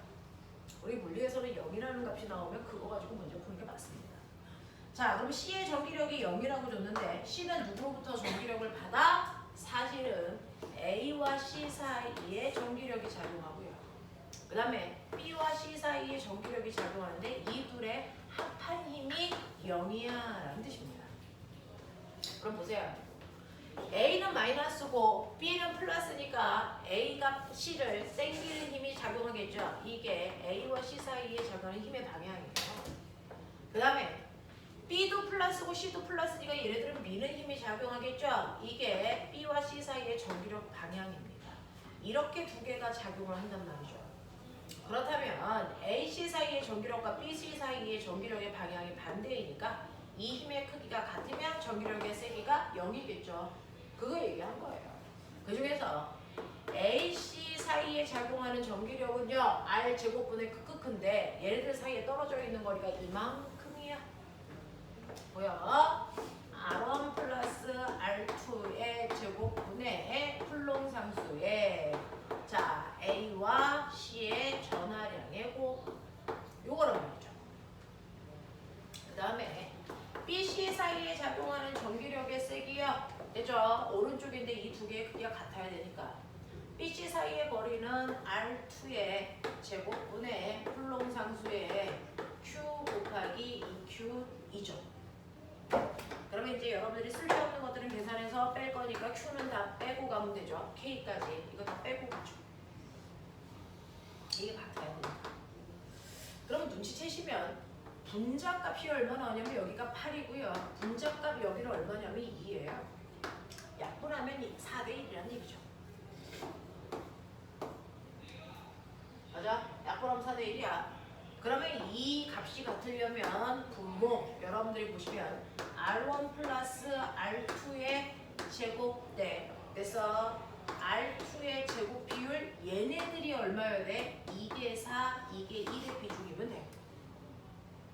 우리 물리에서는 0이라는 값이 나오면 그거 가지고 문제 푸는 게 맞습니다. 자, 그럼 C의 전기력이 0이라고 줬는데 C는 누구로부터 전기력을 받아? 사실은 A와 C 사이에 전기력이 작용하고요. 그 다음에 B와 C 사이에 전기력이 작용하는데 이 둘의 합한 힘이 0이야 라는 뜻입니다. 그럼 보세요. A는 마이너스고 B는 플러스니까 A가 C를 당기는 힘이 작용하겠죠. 이게 A와 C 사이에 작용하는 힘의 방향이에요. 그 다음에 B도 플러스고 C도 플러스니까 얘네들은 미는 힘이 작용하겠죠. 이게 B와 C 사이의 전기력 방향입니다. 이렇게 두 개가 작용을 한단 말이죠. 그렇다면 A, C 사이의 전기력과 B, C 사이의 전기력의 방향이 반대이니까 이 힘의 크기가 같으면 전기력의 세기가 0이겠죠. 그거 얘기한 거예요. 그 중에서 AC 사이에 작용하는 전기력은요, R 제곱분의 크크크인데 얘네들 사이에 떨어져 있는 거리가 이만큼이야. 보여? R1 플러스 R2의 제곱분의 쿨롱상수의 자 A와 C의 전하량의 곱 요거란 말이죠. 그 다음에 B, C 사이에 작용하는 전기력의 세기요. 되죠? 오른쪽인데 이 두 개의 크기가 같아야 되니까 B, C 사이의 거리는 R2의 제곱분의 쿨롱상수의 Q 곱하기 2Q이죠. 그러면 이제 여러분들이 쓸데없는 것들은 계산해서 뺄 거니까 Q는 다 빼고 가면 되죠. K까지 이거 다 빼고 가죠. 이게 같아야 되니까. 그러면 눈치채시면 분자값이 얼마 나오냐면 여기가 8이고요. 분자값 여기는 얼마냐면 2예요. 약분하면 4대 1이라는 얘기죠. 맞아? 약분하면 4대 1이야. 그러면 이 값이 같으려면 분모 여러분들이 보시면 R1 플러스 R2의 제곱대 그래서 R2의 제곱 비율 얘네들이 얼마여야 돼? 2대 4, 2대 1의 비중이면 돼.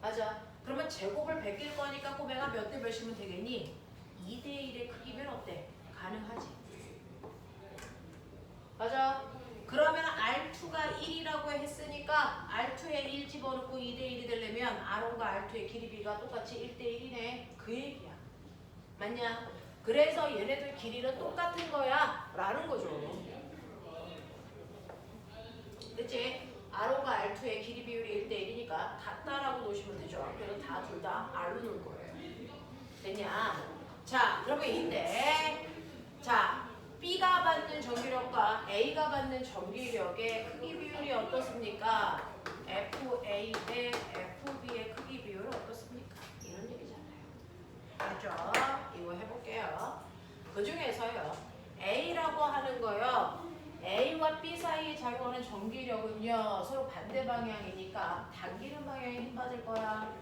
맞아. 그러면 제곱을 베낄 거니까 꼬맹아 몇 대 몇이면 되겠니? 2대 1의 크기면 어때? 가능하지. 맞아. 그러면 R2가 1이라고 했으니까 R2에 1 집어넣고 2대 1이 되려면 R1과 R2의 길이비가 똑같이 1대 1이네. 그 얘기야. 맞냐? 그래서 얘네들 길이는 똑같은 거야 라는 거죠. 그치? R1과 R2의 길이 비율이 1대 1이니까 같다라고 놓으시면 되죠. 그래서 다 둘 다 R로 놓을 거예요. 됐냐? 자, 그러면 이때 자 B가 받는 전기력과 A가 받는 전기력의 크기 비율이 어떻습니까? FA 대 FB의 크기 비율은 어떻습니까? 이런 얘기잖아요. 알죠? 이거 해볼게요. 그 중에서요. A라고 하는 거요. A와 B 사이에 작용하는 전기력은요. 서로 반대 방향이니까 당기는 방향에 힘 받을 거야.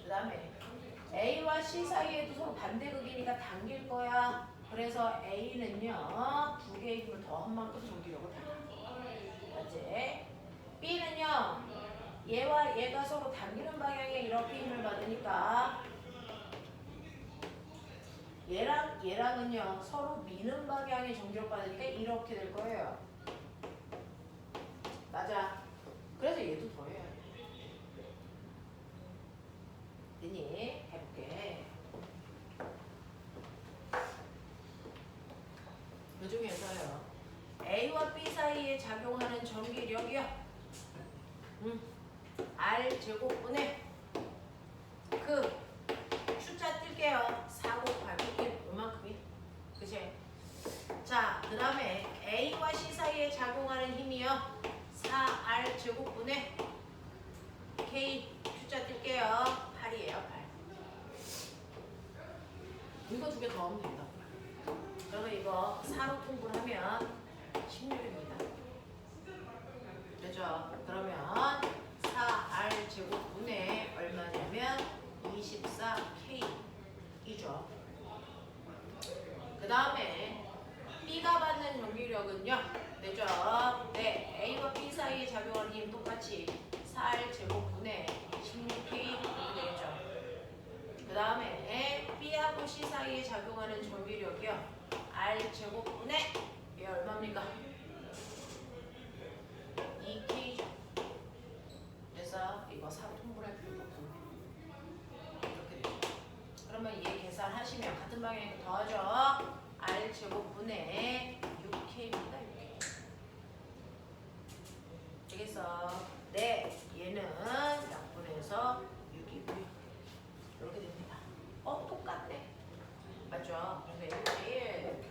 그 다음에 A와 C 사이에도 서로 반대극이니까 당길 거야. 그래서 A는요. 두 개의 힘을 더한 만큼 전기력을 받아. 맞지? B는요. 얘와 얘가 서로 당기는 방향에 이렇게 힘을 받으니까 얘랑은요. 서로 미는 방향에 전기력 받으니까 이렇게 될 거예요. 맞아. 그래서 얘도 더해요. 됐니? 해볼게. 그 중에서요. A와 B 사이에 작용하는 전기력이요. R 제곱분의 그 숫자 뜰게요. 4 곱하기 1 요만큼이. 그치? 자, 그 다음에 A와 C 사이에 작용하는 힘이요. 4R 제곱분의 K 숫자 뜰게요. 8이에요. 8. 이거 두 개 더하면 된다. 그러면 이거 4로 통분하면 16입니다. 되죠? 그러면 4R 제곱분의 얼마냐면 24K이죠. 그 다음에 B가 받는 전기력은요. 되죠? 네, A와 B 사이에 작용하는 힘 똑같이 4R 제곱분의 16K 이렇게 되겠죠. 그 다음에 B하고 C 사이에 작용하는 전기력이요. R 제곱분의 얘 얼마입니까? 2K죠. 그래서 이거 4로 통분할 필요가 없고 이렇게 되죠. 그러면 얘 계산하시면 같은 방향에 더하죠. R 제곱분의 6K입니다. 6K. 되겠어? 네, 얘는 약분해서 6이고요. 이렇게 됩니다. 똑같네. 맞죠? 그래서 이렇게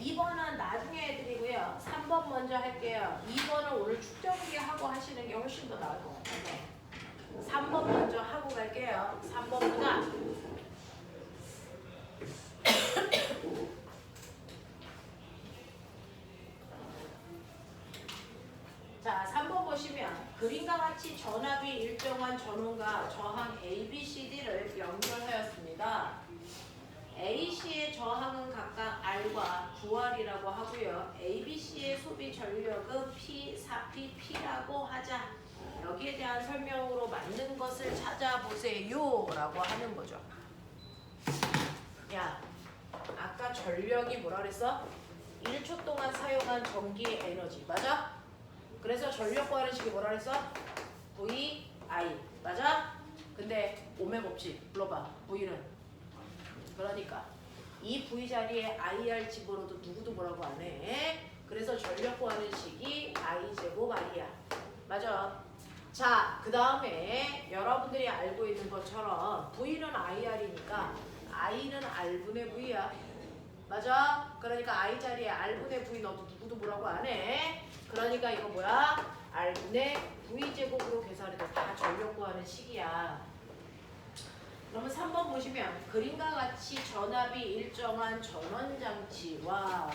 2번은 나중에 해드리고요. 3번 먼저 할게요. 2번은 오늘 축적기 하고 하시는 게 훨씬 더 나을 것 같아요. 3번 먼저 하고 갈게요. 3번 보자. 자, 3번 보시면 그림과 같이 전압이 일정한 전원과 저항 A, B, C, D를 연결하였습니다. AC의 저항은 각각 R과 9R이라고 하고요. ABC의 소비 전력은 P, 4P, P라고 하자. 여기에 대한 설명으로 맞는 것을 찾아보세요 라고 하는 거죠. 야, 아까 전력이 뭐라 그랬어? 1초 동안 사용한 전기 에너지 맞아? 그래서 전력 구하는 식이 뭐라 그랬어? V, I 맞아? 근데 오메 법칙 불러봐. V는 그러니까 이 V 자리에 IR 집어넣어도 누구도 뭐라고 안 해. 그래서 전력 구하는 식이 I 제곱 R이야. 맞아. 자, 그 다음에 여러분들이 알고 있는 것처럼 V는 IR이니까 I는 R분의 V야. 맞아? 그러니까 I 자리에 R분의 V 넣어도 누구도 뭐라고 안 해. 그러니까 이거 뭐야? R분의 V 제곱으로 계산해도 다 전력 구하는 식이야. 그러면 3번 보시면 그림과 같이 전압이 일정한 전원장치와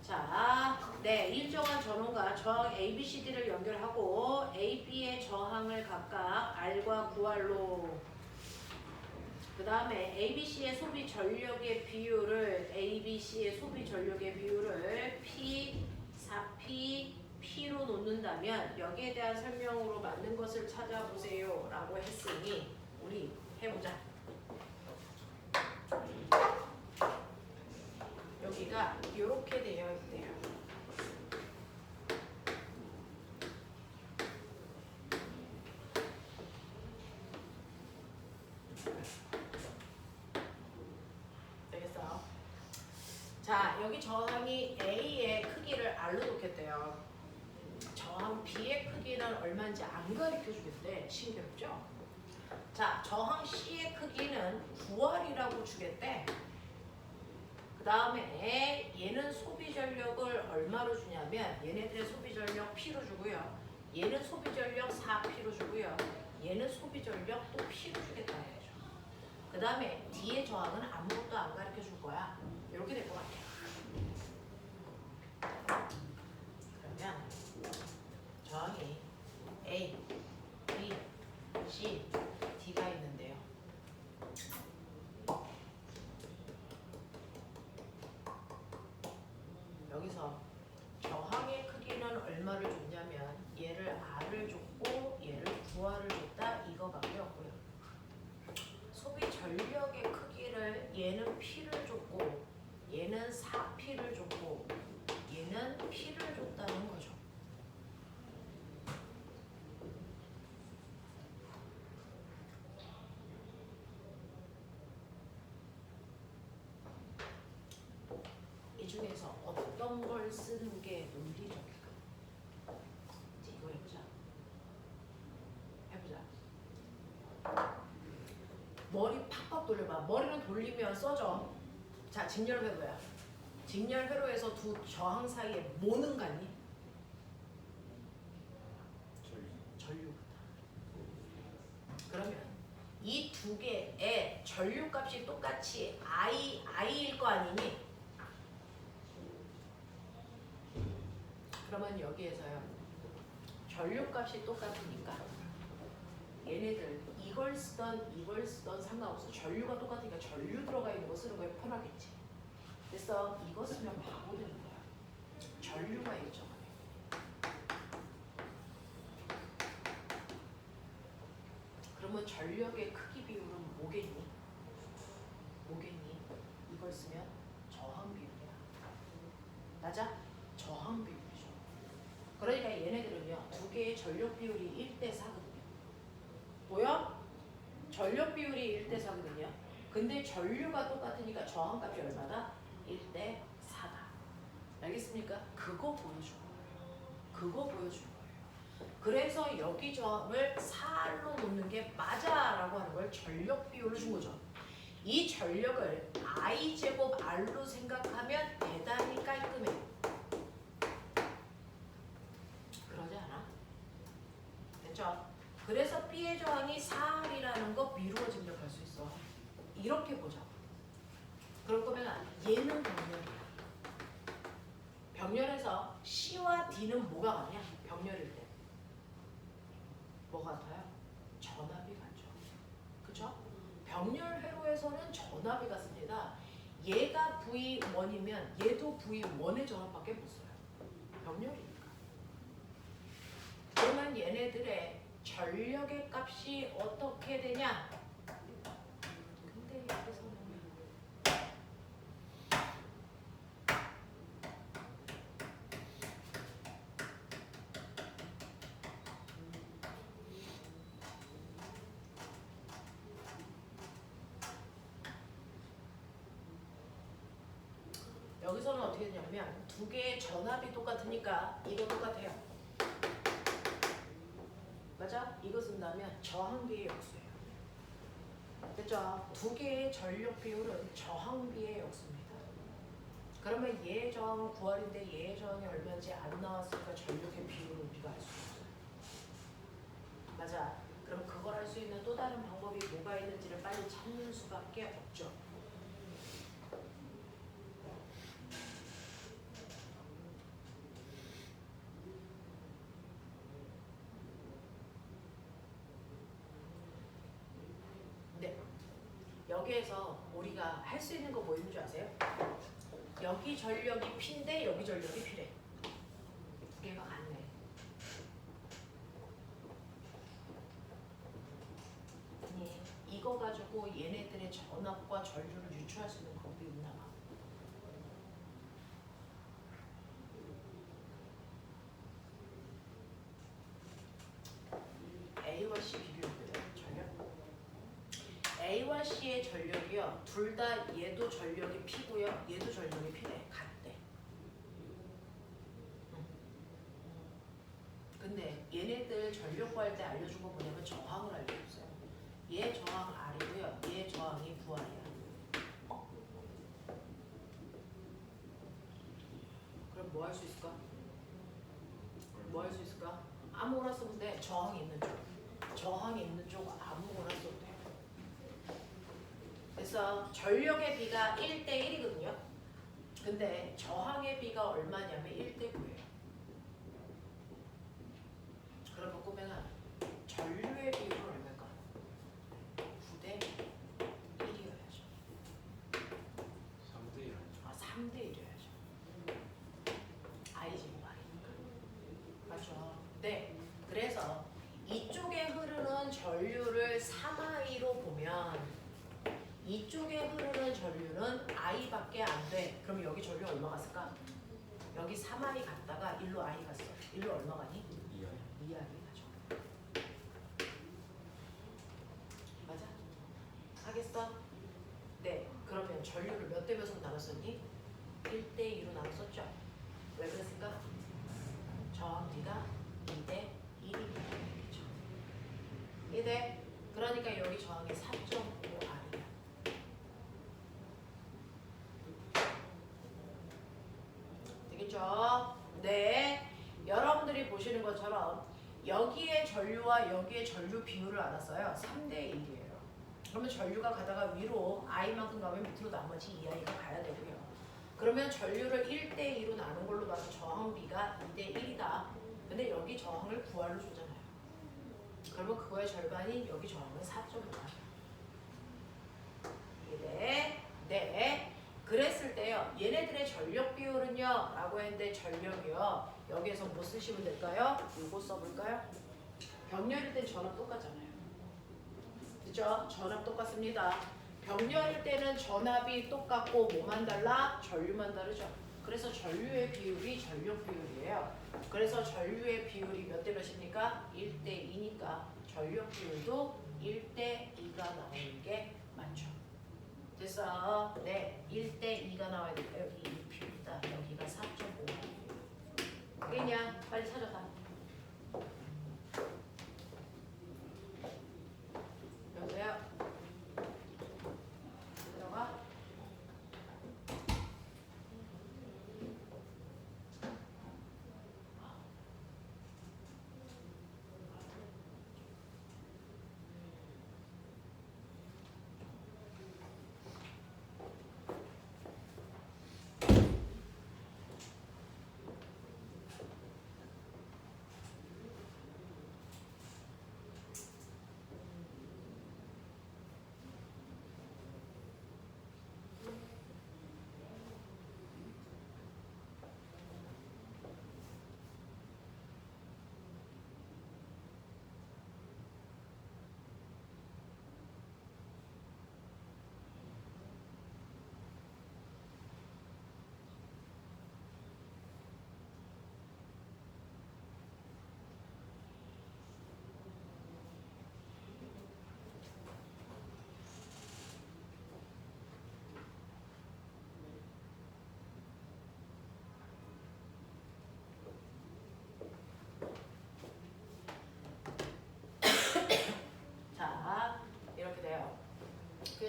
자, 네, 일정한 전원과 저항 A, B, C, D를 연결하고 A, B의 저항을 각각 R과 9R로 그 다음에 A, B, C의 소비 전력의 비율을 A, B, C의 소비 전력의 비율을 P, 4P, P로 놓는다면 여기에 대한 설명으로 맞는 것을 찾아보세요 라고 했으니 우리 해보자. 여기가 이렇게 되어 있대요. 되겠어? 자, 여기 저항이 A의 크기를 R로 놓겠대요. 저항 B의 크기는 얼마인지 안 가르쳐 주겠대. 신기롭죠? 자, 저항 C의 크기는 9R이라고 주겠대. 그 다음에 얘는 소비 전력을 얼마로 주냐면 얘네들의 소비 전력 P로 주고요. 얘는 소비 전력 4P로 주고요. 얘는 소비 전력 또 P로 주겠다 해야죠. 그 다음에 D의 저항은 아무것도 안 가르쳐 줄 거야. 이렇게 될 것 같아요. 그러면 저항이 A, B, C, D가 있는데요. 여기서 저항의 크기는 얼마를 줬냐면 얘를 R을 줬고 얘를 9R을 줬다 이거밖에 없고요. 소비 전력의 크기를 얘는 P를 줬고 얘는 4P를 줬고 얘는 P를 줬다는 거죠. 이 중에서 어떤 걸 쓰는 게 논리적일까? 이거 해보자. 머리 팍팍 돌려봐. 머리는 돌리면 써져. 자, 직렬회로야. 직렬회로에서 두 저항 사이에 뭐는 같니? 전류다. 그러면 이 두 개의 전류값이 똑같이 I일 거 아니니? 그러면 여기에서요. 전류값이 똑같으니까 얘네들 이걸 쓰던 상관없어. 전류가 똑같으니까 전류 들어가 있는 거 쓰는 거에 편하겠지. 그래서 이거 쓰면 바보 되는 거야. 전류가 일정하네. 그러면 전력의 크기 비율은 뭐겠니? 이걸 쓰면 저항 비율이야. 맞아? 저항 비율이죠. 그러니까 얘네들은요. 두 개의 전력 비율이 1대 4거든요. 보여? 전력 비율이 1대 4거든요. 근데 전류가 똑같으니까 저항값이 얼마다? 1대 4다. 알겠습니까? 그거 보여준 거예요. 그래서 여기 저항을 4로 놓는 게 맞아라고 하는 걸 전력 비율로 준 거죠. 이 전력을 I제곱 R로 생각하면 대단히 깔끔해. 그러지 않아? 됐죠? 그래서 B의 저항이 4R이라는 거 미루어 증명할 수 있어. 이렇게 보자. 그럴 거면 얘는 병렬이야. 병렬에서 C와 D는 뭐가 같냐? 병렬일 때. 뭐 같아요? 전압이 같죠. 그쵸? 병렬 회로에서는 전압이 같습니다. 얘가 V1이면 얘도 V1의 전압밖에 못 써요. 병렬이니까. 그러면 얘네들의 전력의 값이 어떻게 되냐? 근데 여기서는 여기서는 어떻게 되냐면 두 개의 전압이 똑같으니까 이거 똑같아요. 맞아? 이거 쓴다면 저항비의 역수예요. 됐죠? 두 개의 전력 비율은 저항비의 역수입니다. 그러면 얘의 저항은 9R인데 얘의 저항이 얼마인지 안 나왔으니까 전력의 비율을 우리가 알 수 있어요. 맞아? 그럼 그걸 알 수 있는 또 다른 방법이 뭐가 있는지를 빨리 찾는 수밖에 없죠. 여기에서 우리가 할 수 있는 거 뭐 있는 줄 아세요? 여기 전력이 P인데 여기 전력이 P래. 두 개가 같네. 아니, 이거 가지고 얘네들의 전압과 전류를 유추할 수 있는 방법이 있나 봐. A와 C 비교해볼게요. 전력. A와 C의 전력이요. 둘 다 얘도 전력이 P고요. 얘도 전력이 P래. 같대. 근데 얘네들 전력 구할 때 알려준 거 뭐냐면 저항을 알려줬어요. 얘 저항 R이고요. 얘 저항이 9R이야. 그럼 뭐 할 수 있을까? 뭐 할 수 있을까? 아무거나 쓰면 돼. 저항이 있는 쪽. 저항이 있는 쪽 아무거나 써도 돼. 그래서 전력의 비가 1대 1이거든요. 근데 저항의 비가 얼마냐면 1대 9예요. 그럼 바꾸면 전류의 비율은 얼마일까? 9대 1이어야죠. 3대 1. 아, 3대 1이어야죠. I제곱 R이니까. 맞죠? 네. 그래서 이쪽에 흐르는 전류를 3I로 보면 이쪽에 흐르는 전류는 I밖에 안 돼. 그럼 여기 전류 얼마 갔을까? 여기 3I 갔다가 1로 I 갔어. 1로 얼마 가니? 2I 가죠. 맞아? 하겠어? 네. 그러면 전류를 몇 대 몇으로 나눴었니? 1대 2로 나눴었죠? 왜 그랬을까? 저항비가 2대 1이니까 되겠죠. 이해돼? 그러니까 여기 저항이 4.5R이야. 되겠죠? 네. 여러분들이 보시는 것처럼 여기에 전류와 여기에 전류 비율을 알았어요. 3대 1이에요. 그러면 전류가 가다가 위로 I만큼 가면 밑으로 나머지 2I가 가야 되고요. 그러면 전류를 1대 2로 나눈 걸로 봐서 저항비가 2대 1이다. 근데 여기 저항을 9R로 줬잖아요. 그러면 그거의 절반인 여기 저항은 4.5R이야. 이해돼? 네. 그랬을 때요. 얘네들의 전력 비율은요. 라고 했는데 전력이요. 여기에서 뭐 쓰시면 될까요? 이거 써볼까요? 병렬일 땐 전압 똑같잖아요. 그죠? 전압 똑같습니다. 병렬일 때는 전압이 똑같고 뭐만 달라? 전류만 다르죠. 그래서 전류의 비율이 전력 비율이에요. 그래서 전류의 비율이 몇 대 몇입니까? 1대 2니까 전력 비율도 1대 2가 나오는 게 맞죠. 됐어. 네. 1대 2가 나와야 되니까 여기 1표이다. 여기가 4.5. 알겠냐? 빨리 찾아가. 여보세요?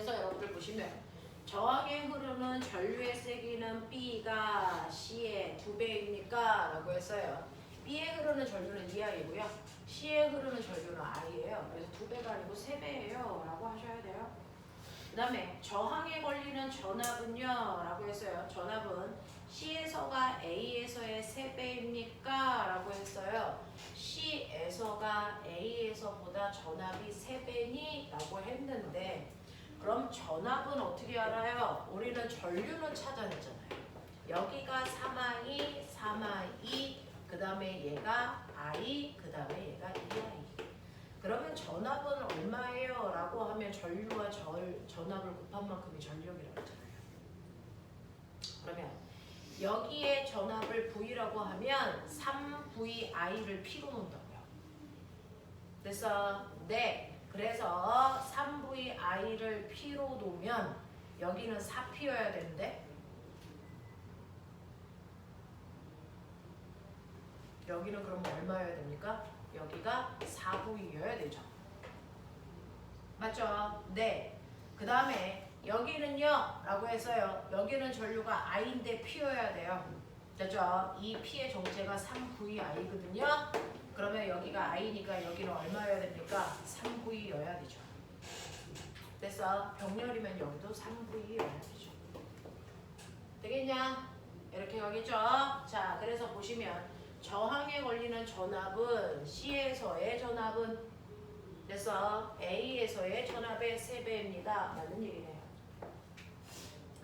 그래서 여러분들 보시면 저항에 흐르는 전류의 세기는 B가 C의 2배입니까? 라고 했어요. B에 흐르는 전류는 2I고요. C에 흐르는 전류는 I예요. 그래서 2배가 아니고 3배예요. 라고 하셔야 돼요. 그 다음에 저항에 걸리는 전압은요. 라고 했어요. 전압은 C에서가 A에서의 3배입니까? 라고 했어요. C에서가 A에서보다 전압이 3배니? 라고 했는데 그럼 전압은 어떻게 알아요? 우리는 전류는 찾아냈잖아요. 여기가 3I, 3I, 그 다음에 얘가 I, 그 다음에 얘가 2I. 그러면 전압은 얼마예요? 라고 하면 전류와 전압을 곱한 만큼이 전력이라고 했잖아요. 그러면 여기에 전압을 V라고 하면 3VI를 P로 놓는다고요. 됐어? 네. 그래서 3VI를 P로 놓으면 여기는 4P여야 되는데 여기는 그럼 얼마여야 됩니까? 여기가 4V여야 되죠. 맞죠? 네. 그 다음에 여기는요 라고 해서요. 여기는 전류가 I인데 P여야 돼요. 됐죠? 이 P의 정체가 3VI거든요. 그러면 여기가 I니까 여기는 얼마여야 됩니까? 3V여야 되죠. 됐어? 병렬이면 여기도 3V여야 되죠. 되겠냐? 이렇게 가겠죠? 자, 그래서 보시면 저항에 걸리는 전압은 C에서의 전압은 그래서 A에서의 전압의 3배입니다. 라는 얘기네요.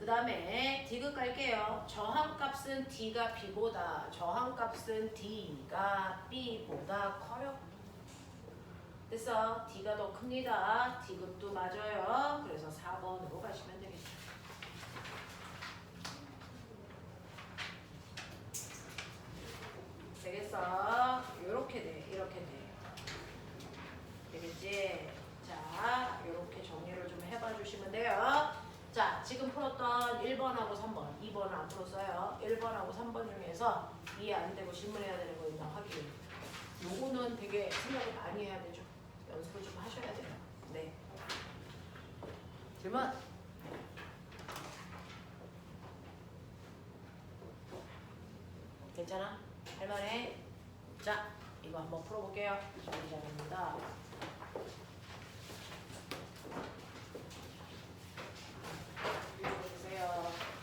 그 다음에 D급 갈게요. 저항값은 D가 B보다 저항값은 D가 B보다 커요. 그래서 D가 더 큽니다. D급도 맞아요. 그래서 4번으로 가시면 되겠죠. 되겠어? 요렇게 돼. 이렇게 돼. 되겠지? 자, 요렇게 정리를 좀 해봐 주시면 돼요. 자, 지금 풀었던 1번하고 3번, 2번은 안 풀었어요. 1번하고 3번 중에서 이해 안 되고 질문해야 되는 거 있나 확인. 요거는 되게 생각을 많이 해야 되죠. 연습을 좀 하셔야 돼요. 네. 질문. 괜찮아? 할만해? 자, 이거 한번 풀어볼게요. 시작입니다. 읽어주세요.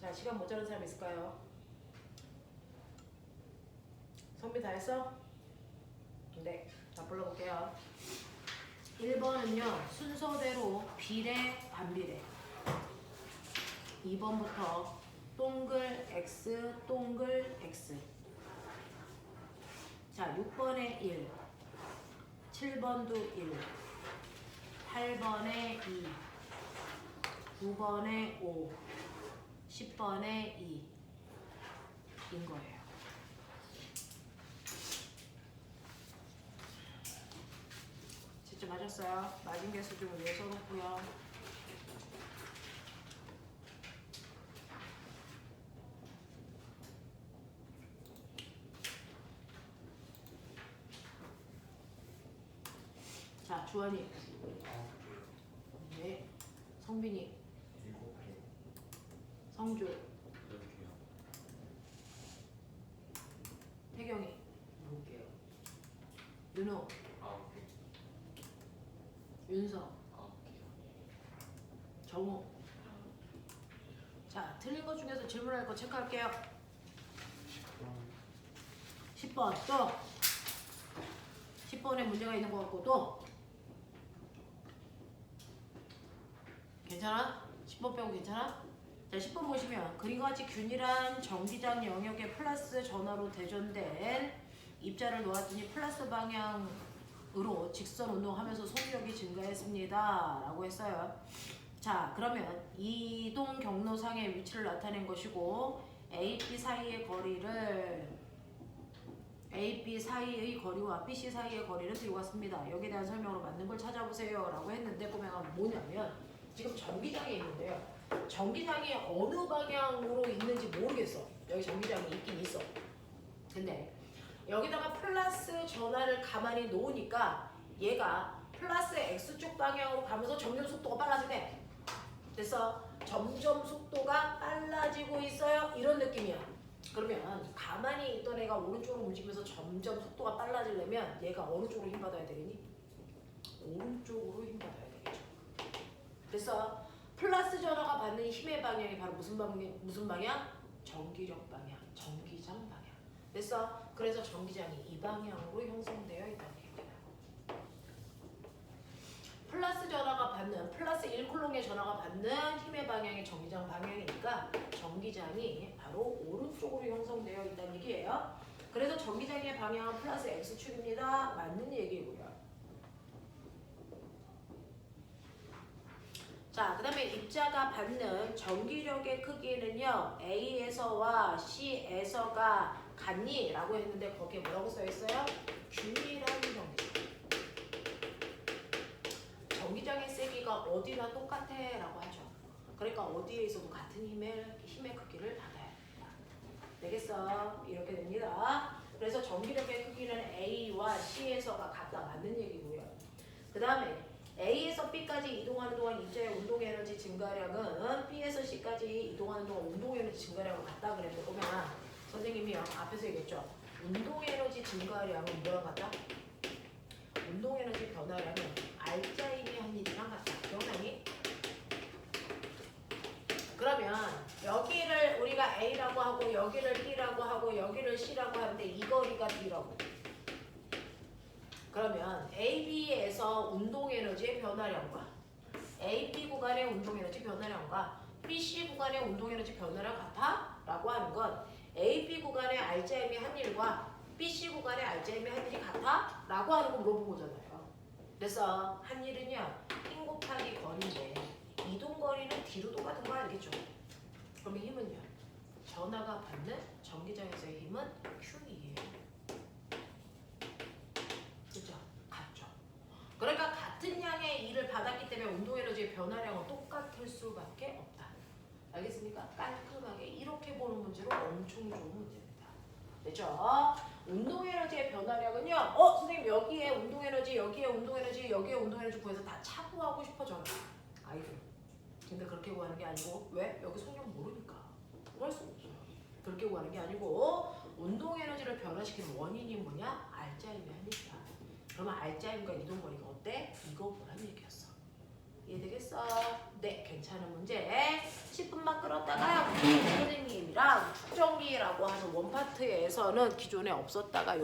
자, 시간 모자란 사람 있을까요? 선비 다 했어? 네. 자, 불러볼게요. 1번은요. 순서대로 비례, 반비례. 2번부터 동글 X, 동글 X. 자, 6번에 1. 7번도 1. 8번에 2. 9번에 5. 10번에 2. 인 거예요. 진짜 맞았어요. 맞은 개수 좀 위에 써놓고요. 자, 주원이. 네. 성빈이. 성주. 태경이. 윤호. 윤서. 정우. 자, 틀린 것 중에서 질문할 거 체크할게요. 10번 또. 10번에 문제가 있는 것 같고 또. 괜찮아? 10번 빼고 괜찮아? 자, 10번 보시면 그림과 같이 균일한 정기장 영역에 플러스 전화로 대전된 입자를 놓았더니 플러스 방향으로 직선 운동하면서 속력이 증가했습니다. 라고 했어요. 자, 그러면 이동 경로상의 위치를 나타낸 것이고 AB 사이의 거리를 AB 사이의 거리와 BC 사이의 거리를 들고 왔습니다. 여기에 대한 설명으로 맞는 걸 찾아보세요. 라고 했는데 보면 뭐냐면 지금 전기장이 있는데요. 전기장이 어느 방향으로 있는지 모르겠어. 여기 전기장이 있긴 있어. 근데 여기다가 플러스 전화를 가만히 놓으니까 얘가 플러스 X축 방향으로 가면서 점점 속도가 빨라지네. 그래서 점점 속도가 빨라지고 있어요. 이런 느낌이야. 그러면 가만히 있던 애가 오른쪽으로 움직이면서 점점 속도가 빨라지려면 얘가 어느 쪽으로 힘받아야 되겠니? 오른쪽으로 힘받아야 되겠죠. 그래서 플러스 전화가 받는 힘의 방향이 바로 무슨 방향? 전기력 방향, 전기장 방향. 그래서 전기장이 이 방향으로 형성되어 있다는 얘기예요. 플러스 전화가 받는 플러스 1쿨롱의 전화가 받는 힘의 방향이 전기장 방향이니까 전기장이 바로 오른쪽으로 형성되어 있다는 얘기예요. 그래서 전기장의 방향은 플러스 X축입니다. 맞는 얘기고요. 자, 그 다음에 입자가 받는 전기력의 크기는요. A에서와 C에서가 같니? 라고 했는데 거기에 뭐라고 써있어요? 균일한 전기장. 전기장의 세기가 어디나 똑같아 라고 하죠. 그러니까 어디에 있어도 같은 힘의 크기를 받아야 됩니다. 되겠어? 이렇게 됩니다. 그래서 전기력의 크기는 A와 C에서가 같다. 맞는 얘기고요. 그 다음에 A에서 B까지 이동하는 동안 입자의 운동 에너지 증가량은 B에서 C까지 이동하는 동안 운동 에너지 증가량은 같다 그랬는데 보면 선생님이요 앞에서 얘기했죠. 운동 에너지 증가량은 뭐랑 같다? 운동 에너지 변화량은 알짜임이 한 일이랑 같다. 기억나니? 그러면 여기를 우리가 A라고 하고 여기를 B라고 하고 여기를 C라고 하는데 이 거리가 B라고. 그러면 AB에서 운동에너지의 변화량과 AB 구간의 운동에너지 변화량과 BC 구간의 운동에너지 변화량 같아? 라고 하는 건 AB 구간의 알짜임이 한 일과 BC 구간의 알짜임이 한 일이 같아? 라고 하는 거 물어본 거잖아요. 그래서 한 일은요 힘 곱하기 거리인데 이동 거리는 뒤로 똑같은 거 알겠죠? 그러면 힘은요 전하가 받는 전기장에서의 힘은 Q이에요. 그죠? 같죠. 그러니까 같은 양의 일을 받았기 때문에 운동에너지의 변화량은 똑같을 수밖에 없다. 알겠습니까? 깔끔하게 이렇게 보는 문제로 엄청 좋은 문제입니다. 됐죠? 운동에너지의 변화량은요. 선생님 여기에 운동에너지, 여기에 운동에너지, 여기에 운동에너지 구해서 다 차구하고 싶어져요. 아이들. 근데 그렇게 구하는 게 아니고 왜? 여기 속력 모르니까. 구할 수 없어요. 그렇게 구하는 게 아니고 운동에너지를 변화시키는 원인이 뭐냐? 알짜임이 아니니까. 그러면 알짜임과 이동거리가 어때? 이거 보란 얘기였어. 이해되겠어? 네, 괜찮은 문제. 10분만 끝. 그러다가 선생님이랑 축전기라고 하는 원파트에서는 기존에 없었다가